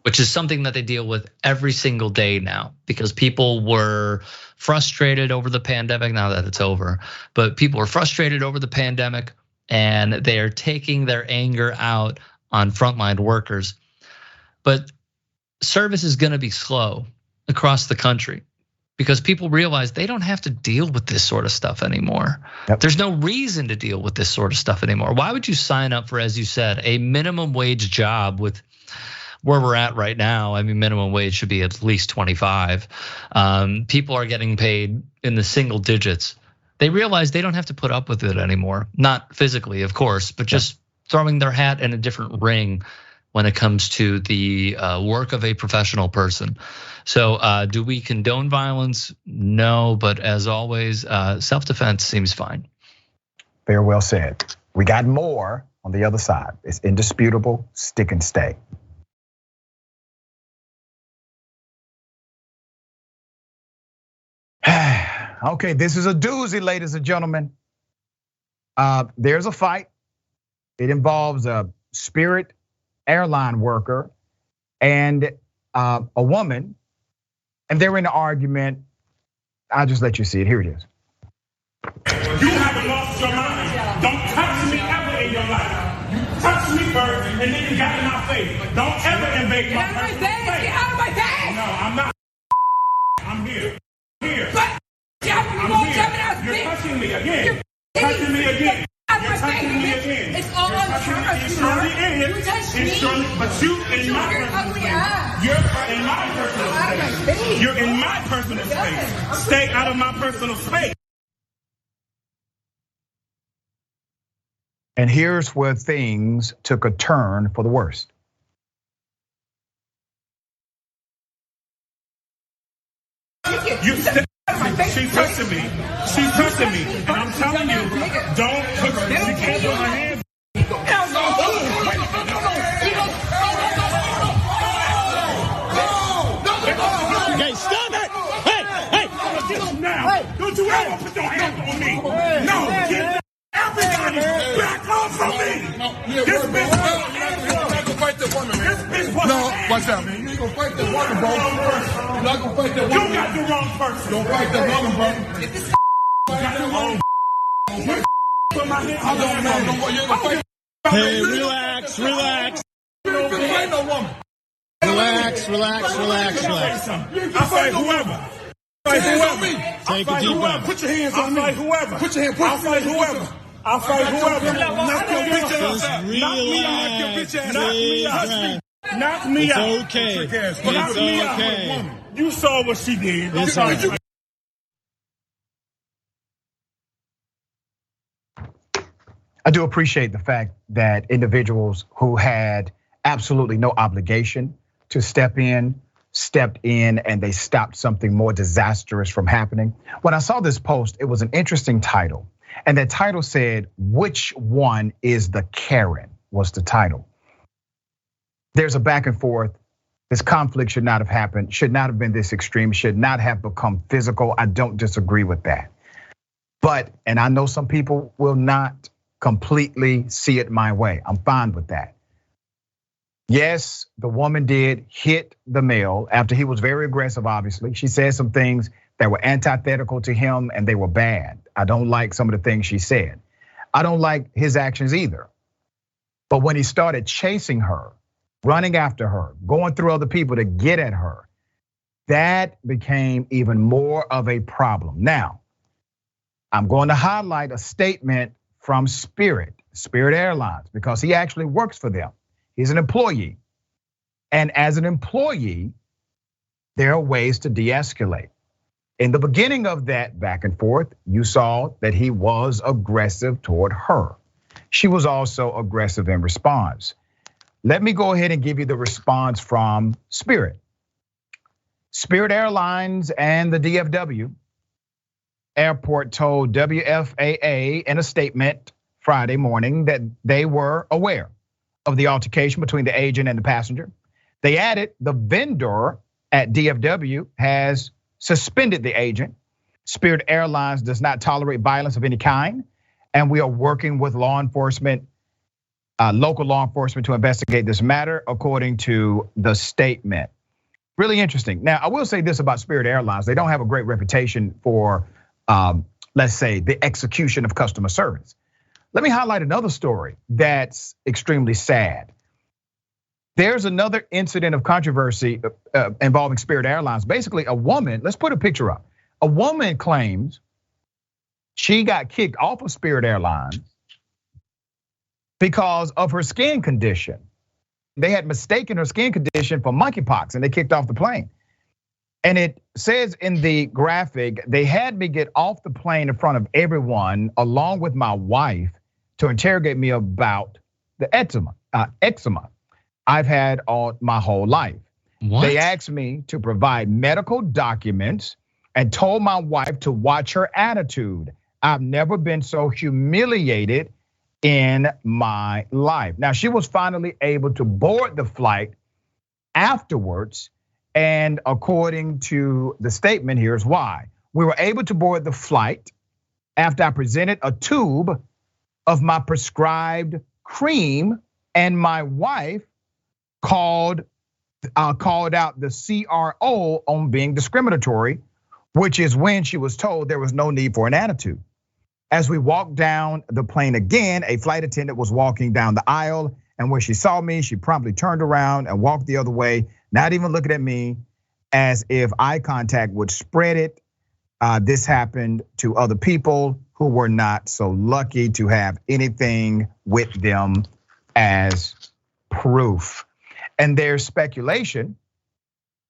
which is something that they deal with every single day now because people were frustrated over the pandemic, now that it's over, but people were frustrated over the pandemic and they are taking their anger out on frontline workers. But service is gonna be slow across the country because people realize they don't have to deal with this sort of stuff anymore. Yep. There's no reason to deal with this sort of stuff anymore. Why would you sign up for, as you said, a minimum wage job with where we're at right now? I mean, minimum wage should be at least 25. People are getting paid in the single digits. They realize they don't have to put up with it anymore. Not physically, of course, but just throwing their hat in a different ring when it comes to the work of a professional person. So do we condone violence? No, but as always, self-defense seems fine. Very well said. We got more on the other side. It's indisputable, stick and stay. Okay, this is a doozy, ladies and gentlemen. There's a fight. It involves a Spirit airline worker and a woman, and they're in an argument. I'll just let you see it. Here it is. You haven't lost your mind. Don't touch me ever in your life. You touch touched me first, and then you got in my face. Don't ever invade my personal space. Get out of my bag! No, I'm not. I'm here. Here. But I'm here. You're touching me again. Touching me again. You're touching me again. It's all on camera. It surely is. You touched It me. surely, but you in my personal space. You're in my personal space. You're in my personal space. Stay out of my personal space. And here's where things took a turn for the worst. She's touching me. She's touching me. And I'm telling you, don't put, she can't put her hands. Okay, stop it! Hey! Now, don't you ever put your hands on me. No, get everybody back off from me. This bitch. Fight that woman, man. No, watch out, man. You ain't gonna fight that woman, bro. You're not gonna fight that woman. You got the wrong person. Don't fight that woman, bro. Got the wrong. Put my hands I don't, man. You ain't gonna fight. Hey, relax. You ain't gonna fight no woman. Relax. I fight whoever. Take a deep breath. Put your hands on me. I fight whoever. Put your hands. I'll fight whoever. I'll fight whoever. Knock your bitch ass out. Knock me out. It's okay. Knock me out. It's okay. You saw what she did. It's all right. I do appreciate the fact that individuals who had absolutely no obligation to step in, stepped in, and they stopped something more disastrous from happening. When I saw this post, it was an interesting title. And that title said, "Which one is the Karen?" was the title. There's a back and forth. This conflict should not have happened, should not have been this extreme, should not have become physical. I don't disagree with that. But, and I know some people will not completely see it my way. I'm fine with that. Yes, the woman did hit the male after he was very aggressive, obviously. She said some things that were antithetical to him and they were bad. I don't like some of the things she said. I don't like his actions either. But when he started chasing her, running after her, going through other people to get at her, that became even more of a problem. Now, I'm going to highlight a statement from Spirit Airlines, because he actually works for them. He's an employee. And as an employee, there are ways to de-escalate. In the beginning of that back and forth, you saw that he was aggressive toward her. She was also aggressive in response. Let me go ahead and give you the response from Spirit. Spirit Airlines and the DFW Airport told WFAA in a statement Friday morning that they were aware of the altercation between the agent and the passenger. They added the vendor at DFW has suspended the agent. Spirit Airlines does not tolerate violence of any kind, and we are working with law enforcement, local law enforcement, to investigate this matter, according to the statement. Really interesting. Now, I will say this about Spirit Airlines. They don't have a great reputation for, let's say, the execution of customer service. Let me highlight another story that's extremely sad. There's another incident of controversy involving Spirit Airlines. Basically, a woman, let's put a picture up. A woman claims she got kicked off of Spirit Airlines because of her skin condition. They had mistaken her skin condition for monkeypox and they kicked off the plane. And it says in the graphic, they had me get off the plane in front of everyone, along with my wife, to interrogate me about the eczema I've had all my whole life. What? They asked me to provide medical documents and told my wife to watch her attitude. I've never been so humiliated in my life. Now, she was finally able to board the flight afterwards. And according to the statement, here's why. We were able to board the flight after I presented a tube of my prescribed cream, and my wife called out the CRO on being discriminatory, which is when she was told there was no need for an attitude. As we walked down the plane again, a flight attendant was walking down the aisle And when she saw me, she promptly turned around and walked the other way, not even looking at me, as if eye contact would spread it. This happened to other people who were not so lucky to have anything with them as proof. And there's speculation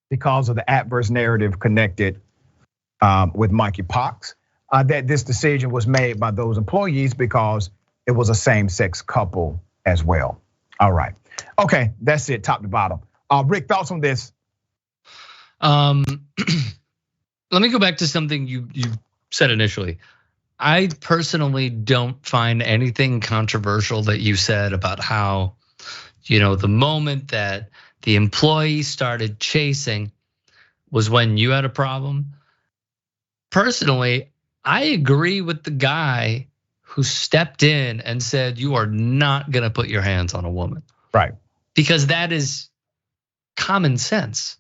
because of the adverse narrative connected with monkeypox that this decision was made by those employees because it was a same-sex couple as well. All right, okay, that's it, top to bottom. Rick, thoughts on this? Let me go back to something you said initially. I personally don't find anything controversial that you said about how, the moment that the employee started chasing was when you had a problem. Personally, I agree with the guy who stepped in and said, you are not gonna put your hands on a woman. Right. Because that is common sense.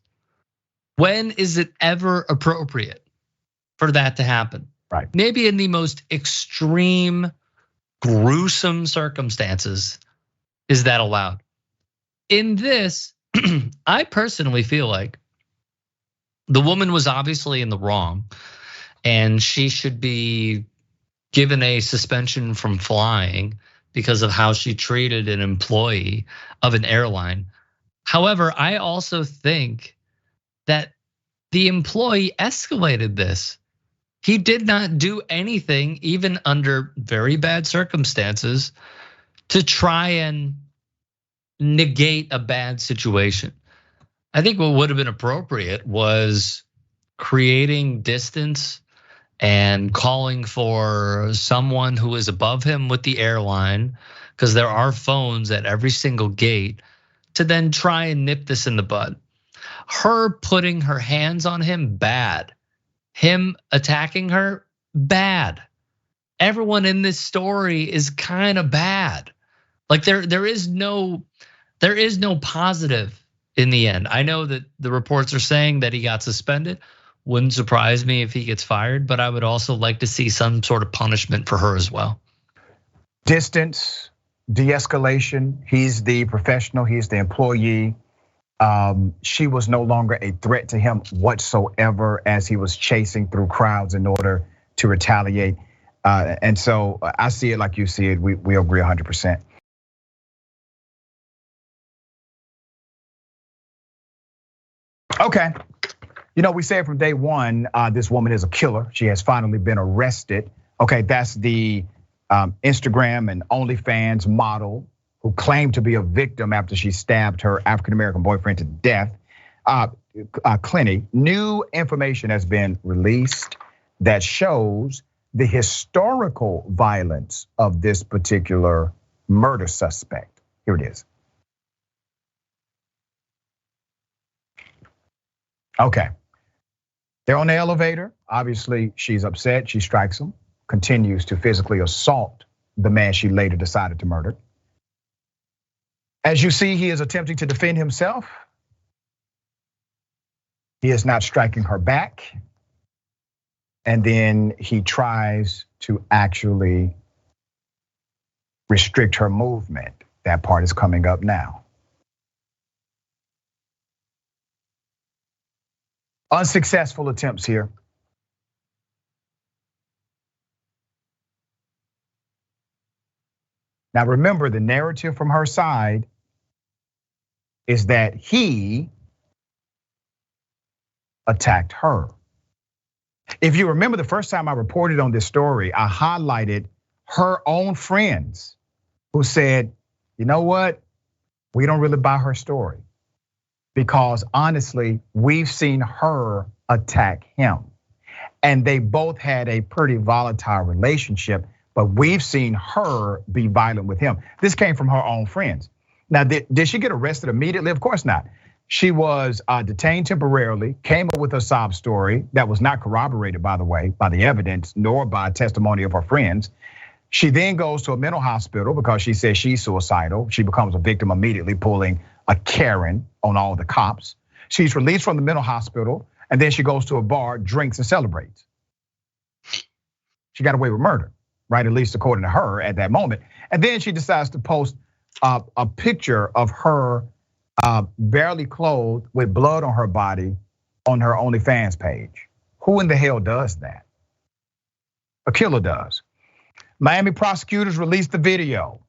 When is it ever appropriate for that to happen? Right. Maybe in the most extreme, gruesome circumstances is that allowed. In this, I personally feel like the woman was obviously in the wrong and she should be given a suspension from flying because of how she treated an employee of an airline. However, I also think that the employee escalated this. He did not do anything, even under very bad circumstances, to try and negate a bad situation. I think what would have been appropriate was creating distance and calling for someone who is above him with the airline, because there are phones at every single gate, to then try and nip this in the bud. Her putting her hands on him, bad. Him attacking her, bad. Everyone in this story is kind of bad. Like there is no positive in the end. I know that the reports are saying that he got suspended. Wouldn't surprise me if he gets fired, but I would also like to see some sort of punishment for her as well. Distance, de-escalation. He's the professional, he's the employee. She was no longer a threat to him whatsoever as he was chasing through crowds in order to retaliate. And so I see it like you see it. We agree 100%. Okay, we said from day one, this woman is a killer. She has finally been arrested. Okay, that's the Instagram and OnlyFans model who claimed to be a victim after she stabbed her African-American boyfriend to death. Clinty, new information has been released that shows the historical violence of this particular murder suspect. Here it is. Okay, they're on the elevator. Obviously, she's upset. She strikes him, continues to physically assault the man she later decided to murder. As you see, he is attempting to defend himself. He is not striking her back. And then he tries to actually restrict her movement. That part is coming up now. Unsuccessful attempts here. Now remember, the narrative from her side is that he attacked her. If you remember the first time I reported on this story, I highlighted her own friends who said, you know what? We don't really buy her story. Because honestly, we've seen her attack him. And they both had a pretty volatile relationship, but we've seen her be violent with him. This came from her own friends. Now, did she get arrested immediately? Of course not. She was detained temporarily, came up with a sob story that was not corroborated, by the way, by the evidence, nor by testimony of her friends. She then goes to a mental hospital because she says she's suicidal. She becomes a victim immediately, pulling a Karen on all the cops. She's released from the mental hospital, and then she goes to a bar, drinks, and celebrates. She got away with murder, right? At least according to her at that moment. And then she decides to post a picture of her barely clothed with blood on her body on her OnlyFans page. Who in the hell does that? A killer does. Miami prosecutors released the video.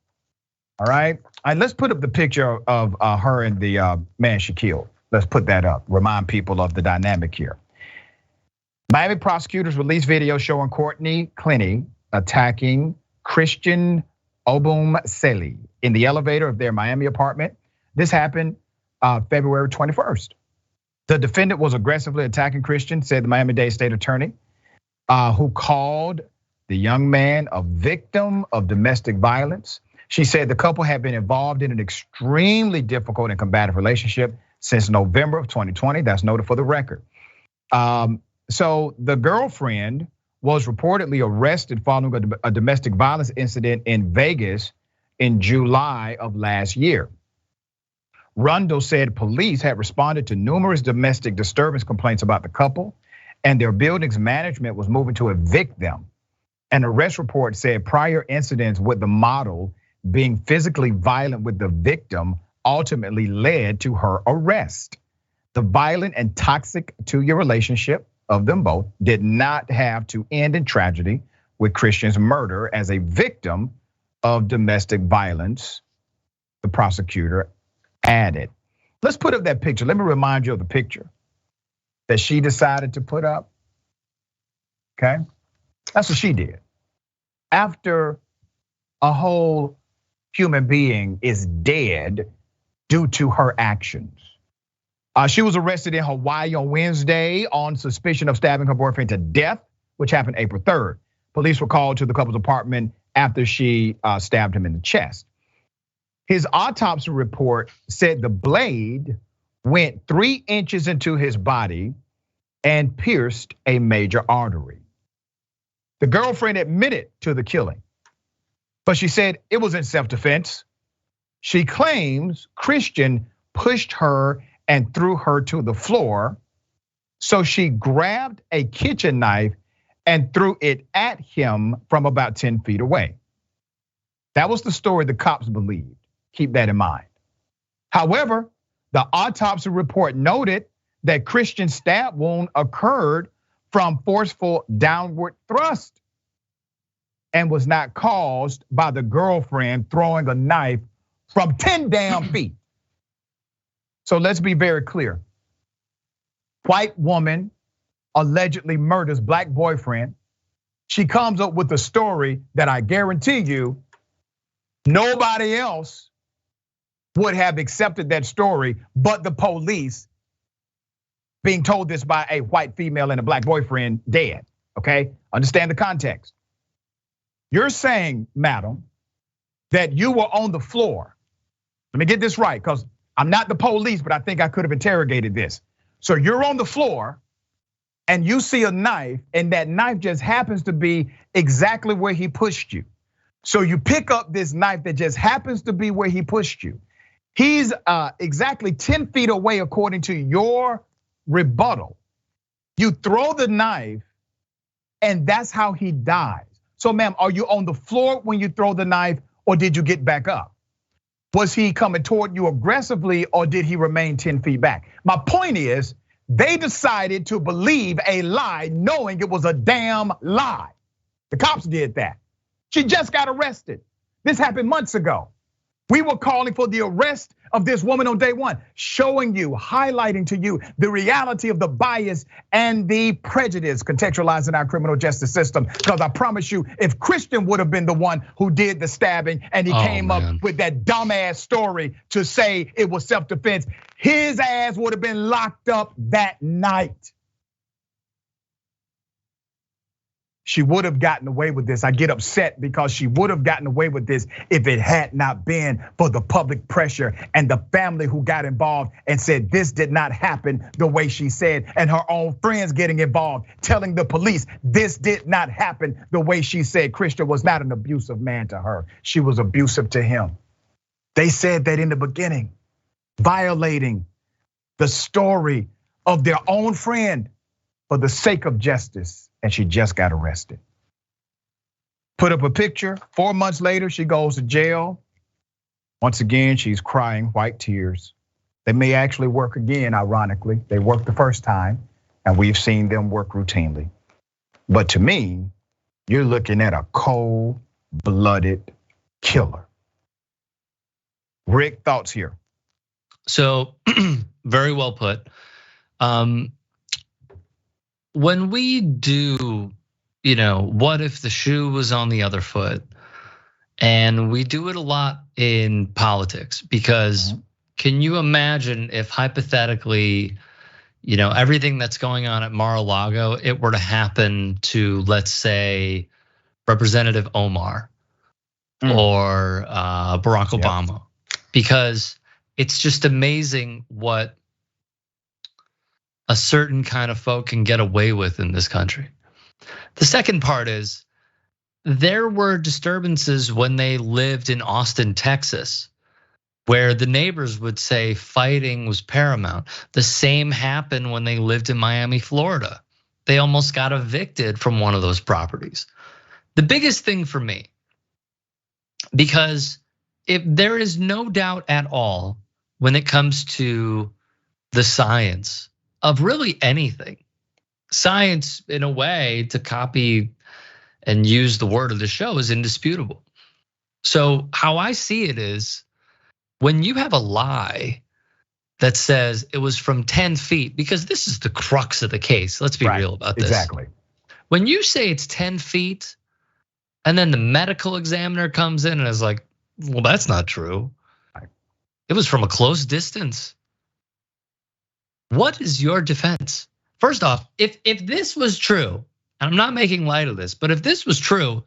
All right, let's put up the picture of her and the man she killed. Let's put that up. Remind people of the dynamic here. Miami prosecutors released video showing Courtney Clenny attacking Christian Obumseli in the elevator of their Miami apartment. This happened February 21st. The defendant was aggressively attacking Christian, said the Miami-Dade state attorney, who called the young man a victim of domestic violence. She said the couple had been involved in an extremely difficult and combative relationship since November of 2020. That's noted for the record. So the girlfriend was reportedly arrested following a domestic violence incident in Vegas in July of last year. Rundle said police had responded to numerous domestic disturbance complaints about the couple, and their building's management was moving to evict them. An arrest report said prior incidents with the model being physically violent with the victim ultimately led to her arrest. The violent and toxic 2-year relationship of them both did not have to end in tragedy with Christian's murder as a victim of domestic violence, the prosecutor added. Let's put up that picture. Let me remind you of the picture that she decided to put up. Okay, that's what she did. After a whole human being is dead due to her actions. She was arrested in Hawaii on Wednesday on suspicion of stabbing her boyfriend to death, which happened April 3rd. Police were called to the couple's apartment after she stabbed him in the chest. His autopsy report said the blade went 3 inches into his body and pierced a major artery. The girlfriend admitted to the killing, but she said it was in self-defense. She claims Christian pushed her and threw her to the floor. So she grabbed a kitchen knife and threw it at him from about 10 feet away. That was the story the cops believed. Keep that in mind. However, the autopsy report noted that Christian's stab wound occurred from forceful downward thrust and was not caused by the girlfriend throwing a knife from 10 damn feet. So let's be very clear. White woman allegedly murders black boyfriend. She comes up with a story that I guarantee you nobody else would have accepted that story but the police, being told this by a white female and a black boyfriend dead, okay? Understand the context. You're saying, madam, that you were on the floor. Let me get this right, because I'm not the police, but I think I could have interrogated this. So you're on the floor and you see a knife, and that knife just happens to be exactly where he pushed you. So you pick up this knife that just happens to be where he pushed you. He's exactly 10 feet away according to your rebuttal. You throw the knife and that's how he dies. So ma'am, are you on the floor when you throw the knife or did you get back up? Was he coming toward you aggressively or did he remain 10 feet back? My point is, they decided to believe a lie knowing it was a damn lie. The cops did that. She just got arrested. This happened months ago. We were calling for the arrest of this woman on day one, showing you, highlighting to you the reality of the bias and the prejudice contextualized in our criminal justice system. Because I promise you, if Christian would have been the one who did the stabbing and he came up with that dumbass story to say it was self-defense, his ass would have been locked up that night. She would have gotten away with this. I get upset because she would have gotten away with this if it had not been for the public pressure and the family who got involved and said this did not happen the way she said, and her own friends getting involved, telling the police this did not happen the way she said. Christian was not an abusive man to her. She was abusive to him. They said that in the beginning, violating the story of their own friend for the sake of justice. And she just got arrested. Put up a picture. 4 months later, she goes to jail. Once again, she's crying white tears. They may actually work again, ironically. They worked the first time, and we've seen them work routinely. But to me, you're looking at a cold-blooded killer. Rick, thoughts here? So, very well put. When we do, what if the shoe was on the other foot? And we do it a lot in politics because can you imagine if hypothetically, everything that's going on at Mar-a-Lago, it were to happen to, let's say, Representative Omar or Barack Obama, because it's just amazing what a certain kind of folk can get away with in this country. The second part is there were disturbances when they lived in Austin, Texas, where the neighbors would say fighting was paramount. The same happened when they lived in Miami, Florida. They almost got evicted from one of those properties. The biggest thing for me, because if there is no doubt at all when it comes to the science of really anything, science in a way, to copy and use the word of the show, is indisputable. So how I see it is when you have a lie that says it was from 10 feet, because this is the crux of the case. Let's be real about this. Exactly. When you say it's 10 feet and then the medical examiner comes in and is like, well, that's not true. It was from a close distance. What is your defense? First off, if this was true, and I'm not making light of this, but if this was true,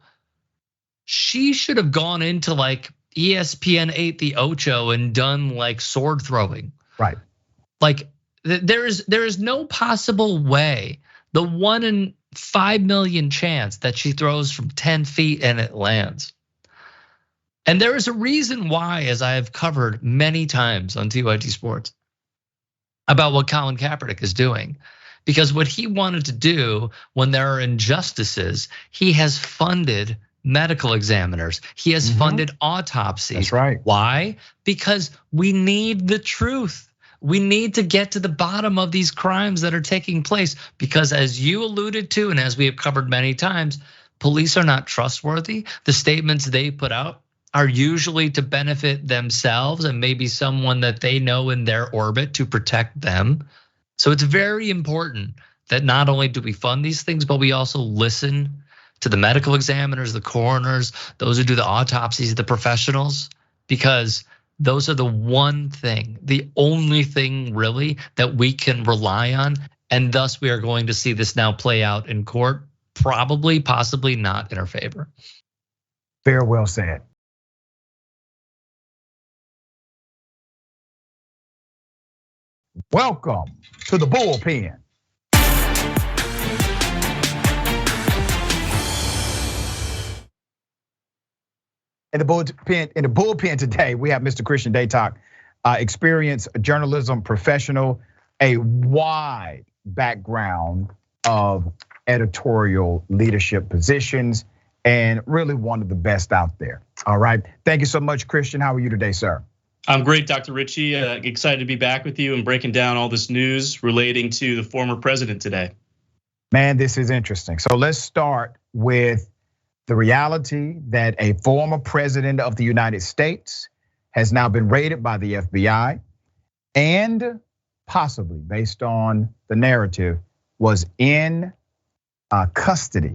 she should have gone into like ESPN 8 the Ocho and done like sword throwing. Right. Like there is no possible way, the 1 in 5 million chance that she throws from 10 feet and it lands. And there is a reason why, as I have covered many times on TYT Sports, about what Colin Kaepernick is doing. Because what he wanted to do when there are injustices, he has funded medical examiners. He has funded autopsies. That's right. Why? Because we need the truth. We need to get to the bottom of these crimes that are taking place. Because as you alluded to, and as we have covered many times, police are not trustworthy. The statements they put out are usually to benefit themselves and maybe someone that they know in their orbit to protect them. So it's very important that not only do we fund these things, but we also listen to the medical examiners, the coroners, those who do the autopsies, the professionals, because those are the one thing, the only thing really that we can rely on. And thus we are going to see this now play out in court, probably, possibly not in our favor. Very well said. Welcome to the bullpen. In the bullpen today, we have Mr. Christian Daytok, experienced journalism professional, a wide background of editorial leadership positions, and really one of the best out there. All right, thank you so much, Christian. How are you today, sir? I'm great, Dr. Richey. Excited to be back with you and breaking down all this news relating to the former president today. Man, this is interesting. So let's start with the reality that a former president of the United States has now been raided by the FBI and possibly, based on the narrative, was in custody,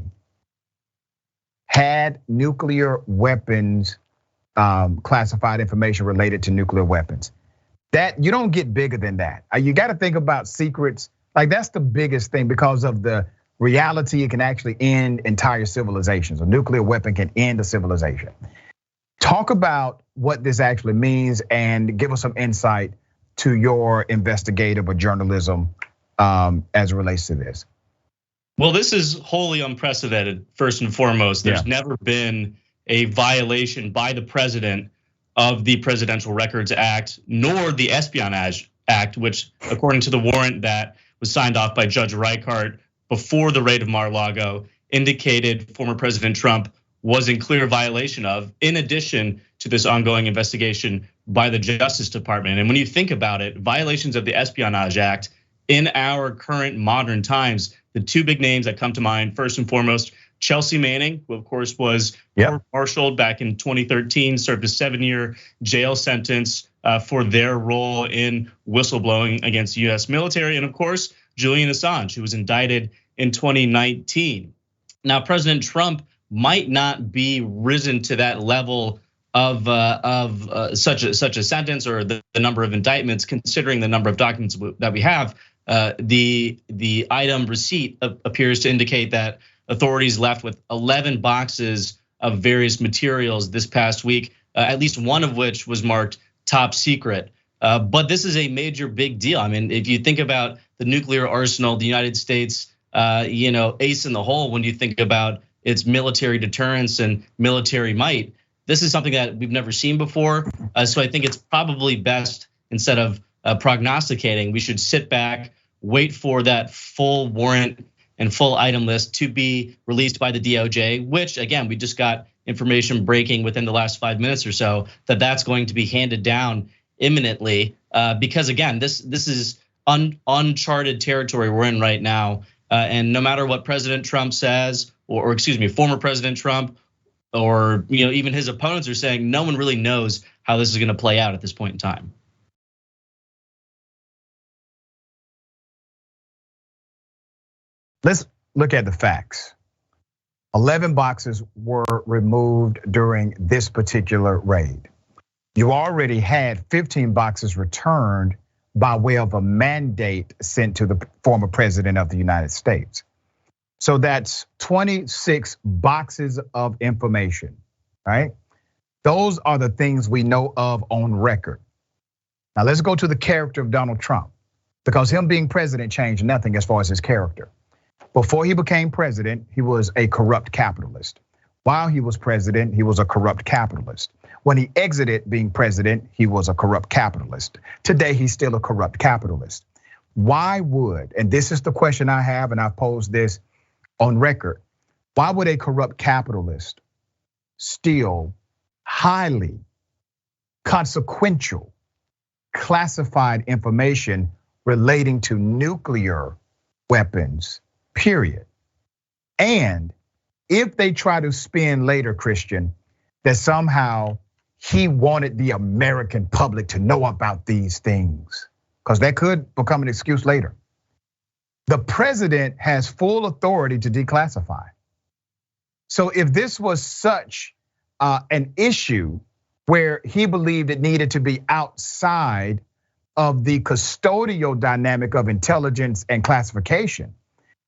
had nuclear weapons, classified information related to nuclear weapons. That you don't get bigger than that. You got to think about secrets. Like that's the biggest thing because of the reality. It can actually end entire civilizations. A nuclear weapon can end a civilization. Talk about what this actually means and give us some insight to your investigative or journalism as it relates to this. Well, this is wholly unprecedented, first and foremost. There's never been a violation by the president of the Presidential Records Act, nor the Espionage Act, which according to the warrant that was signed off by Judge Reichart before the raid of Mar-a-Lago, indicated former President Trump was in clear violation of, in addition to this ongoing investigation by the Justice Department. And when you think about it, violations of the Espionage Act in our current modern times, the two big names that come to mind, first and foremost, Chelsea Manning, who of course was court-martialed back in 2013, served a 7-year jail sentence for their role in whistleblowing against the US military. And of course, Julian Assange, who was indicted in 2019. Now, President Trump might not be risen to that level of such a sentence or the number of indictments, considering the number of documents that we have. The item receipt appears to indicate that authorities left with 11 boxes of various materials this past week, at least one of which was marked top secret. But this is a major big deal. I mean, if you think about the nuclear arsenal, the United States, ace in the hole when you think about its military deterrence and military might. This is something that we've never seen before. So I think it's probably best, instead of prognosticating, we should sit back, wait for that full warrant and full item list to be released by the DOJ, which again, we just got information breaking within the last 5 minutes or so that that's going to be handed down imminently. Because again, this is uncharted territory we're in right now. And no matter what President Trump says, or excuse me, former President Trump, or even his opponents are saying, no one really knows how this is going to play out at this point in time. Let's look at the facts. 11 boxes were removed during this particular raid. You already had 15 boxes returned by way of a mandate sent to the former president of the United States. So that's 26 boxes of information, right? Those are the things we know of on record. Now let's go to the character of Donald Trump, because him being president changed nothing as far as his character. Before he became president, he was a corrupt capitalist. While he was president, he was a corrupt capitalist. When he exited being president, he was a corrupt capitalist. Today, he's still a corrupt capitalist. Why would, and this is the question I have, and I've posed this on record, why would a corrupt capitalist steal highly consequential, classified information relating to nuclear weapons, period? And if they try to spin later, Christian, that somehow he wanted the American public to know about these things, because that could become an excuse later. The president has full authority to declassify. So if this was such an issue where he believed it needed to be outside of the custodial dynamic of intelligence and classification,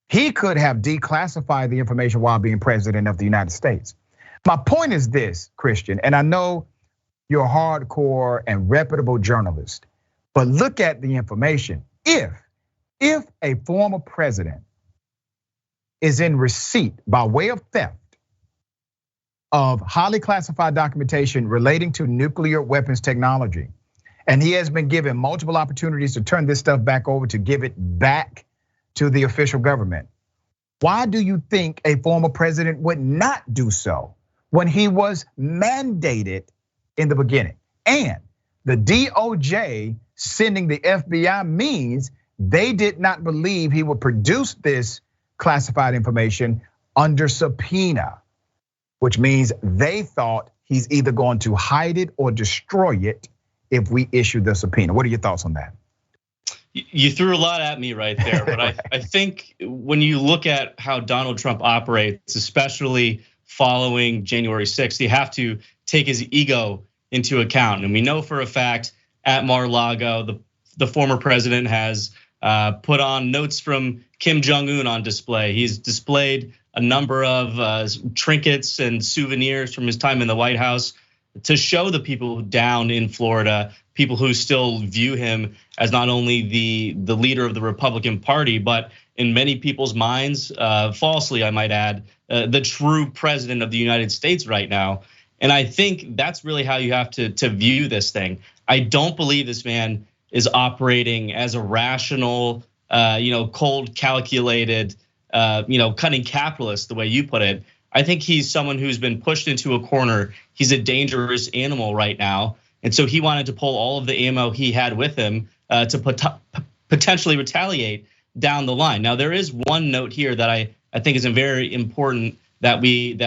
he could have declassified the information while being president of the United States. My point is this, Christian, and I know you're a hardcore and reputable journalist, but look at the information. If a former president is in receipt by way of theft of highly classified documentation relating to nuclear weapons technology, and he has been given multiple opportunities to turn this stuff back over, to give it back to the official government, why do you think a former president would not do so when he was mandated in the beginning? And the DOJ sending the FBI means they did not believe he would produce this classified information under subpoena, which means they thought he's either going to hide it or destroy it if we issue the subpoena. What are your thoughts on that? You threw a lot at me right there, but I think when you look at how Donald Trump operates, especially following January 6th, you have to take his ego into account. And we know for a fact at Mar-a-Lago, the former president has put on notes from Kim Jong-un on display. He's displayed a number of trinkets and souvenirs from his time in the White House to show the people down in Florida, people who still view him as not only the leader of the Republican Party, but in many people's minds, falsely, I might add, the true president of the United States right now. And I think that's really how you have to view this thing. I don't believe this man is operating as a rational, cold, calculated, cunning capitalist, the way you put it. I think he's someone who's been pushed into a corner. He's a dangerous animal right now. And so he wanted to pull all of the ammo he had with him to potentially retaliate down the line. Now, there is one note here that I think is very important that we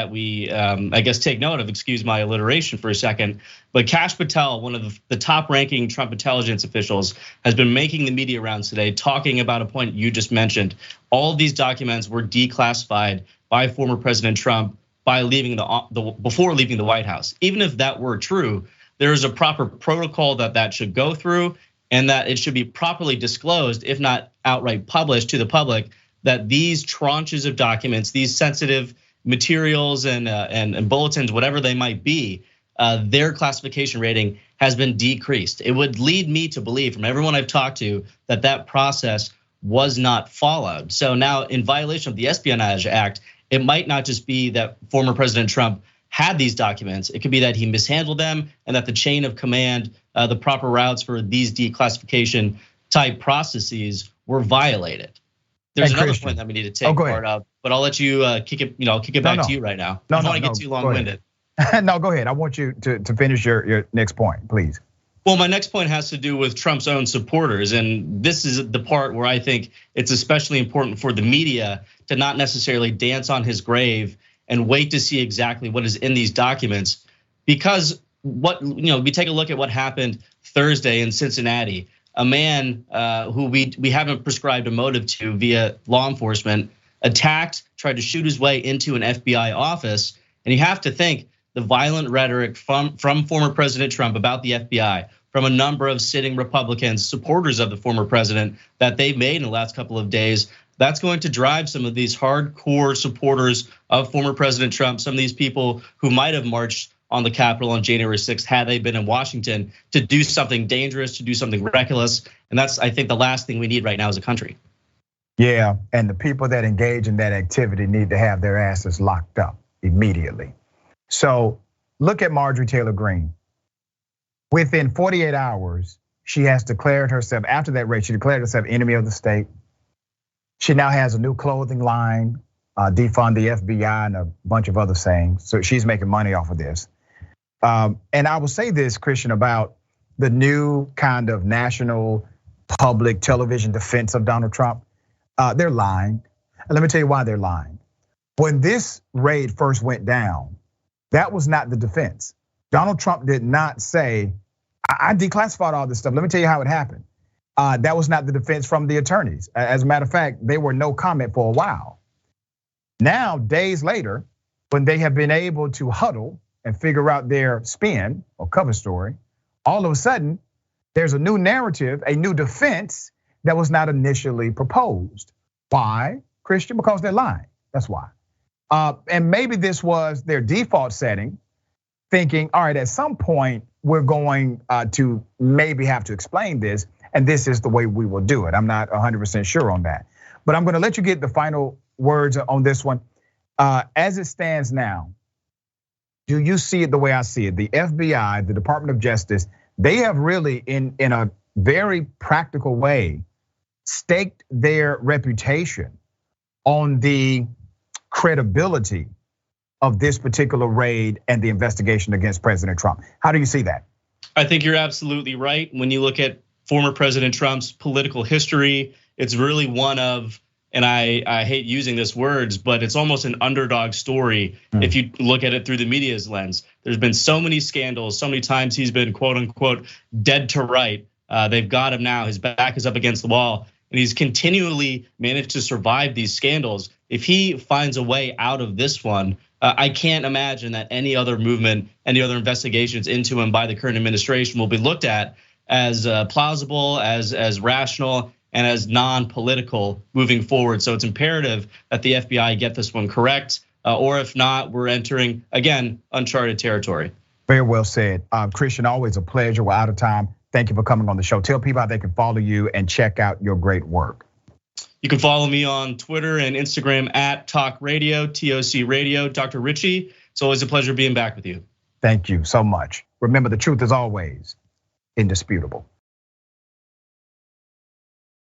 I guess take note of. Excuse my alliteration for a second, but Kash Patel, one of the top-ranking Trump intelligence officials, has been making the media rounds today, talking about a point you just mentioned. All of these documents were declassified by former President Trump before leaving the White House. Even if that were true, there is a proper protocol that should go through, and that it should be properly disclosed, if not outright published to the public, that these tranches of documents, these sensitive materials and bulletins, whatever they might be, their classification rating has been decreased. It would lead me to believe, from everyone I've talked to, that process was not followed. So now, in violation of the Espionage Act, it might not just be that former President Trump had these documents. It could be that he mishandled them, and that the chain of command, the proper routes for these declassification type processes were violated. There's another point that we need to take part of, but I'll let you kick it back to you right now. I don't want to get too long-winded. No, go ahead. I want you to finish your next point, please. Well, my next point has to do with Trump's own supporters, and this is the part where I think it's especially important for the media to not necessarily dance on his grave and wait to see exactly what is in these documents, because we take a look at what happened Thursday in Cincinnati. A man who we haven't prescribed a motive to via law enforcement attacked, tried to shoot his way into an FBI office, and you have to think the violent rhetoric from former President Trump about the FBI, from a number of sitting Republicans, supporters of the former president, that they've made in the last couple of days. That's going to drive some of these hardcore supporters of former President Trump, some of these people who might have marched on the Capitol on January 6th had they been in Washington, to do something dangerous, to do something reckless. And that's, I think, the last thing we need right now as a country. Yeah, and the people that engage in that activity need to have their asses locked up immediately. So look at Marjorie Taylor Greene. Within 48 hours, she has declared herself, after that raid, she declared herself enemy of the state. She now has a new clothing line, defund the FBI and a bunch of other things. So she's making money off of this. And I will say this, Christian, about the new kind of national public television defense of Donald Trump. They're lying. And let me tell you why they're lying. When this raid first went down, that was not the defense. Donald Trump did not say, I declassified all this stuff. Let me tell you how it happened. That was not the defense from the attorneys. As a matter of fact, they were no comment for a while. Now, days later, when they have been able to huddle and figure out their spin or cover story, all of a sudden, there's a new narrative, a new defense that was not initially proposed. Why, Christian? Because they're lying. That's why. And maybe this was their default setting, thinking, all right, at some point, we're going to maybe have to explain this, and this is the way we will do it. I'm not 100% sure on that. But I'm gonna let you get the final words on this one. As it stands now, do you see it the way I see it? The FBI, the Department of Justice, they have really, in a very practical way, staked their reputation on the credibility of this particular raid and the investigation against President Trump. How do you see that? I think you're absolutely right. When you look at former President Trump's political history, it's really one of, and I hate using this words, but it's almost an underdog story if you look at it through the media's lens. There's been so many scandals, so many times he's been quote unquote dead to right. They've got him now, his back is up against the wall, and he's continually managed to survive these scandals. If he finds a way out of this one, I can't imagine that any other movement, any other investigations into him by the current administration will be looked at as plausible, as rational, and as non-political moving forward. So it's imperative that the FBI get this one correct, or if not, we're entering, again, uncharted territory. Very well said. Christian, always a pleasure. We're out of time. Thank you for coming on the show. Tell people how they can follow you and check out your great work. You can follow me on Twitter and Instagram at Talk Radio, TOC Radio, Dr. Richey. It's always a pleasure being back with you. Thank you so much. Remember, the truth is always indisputable.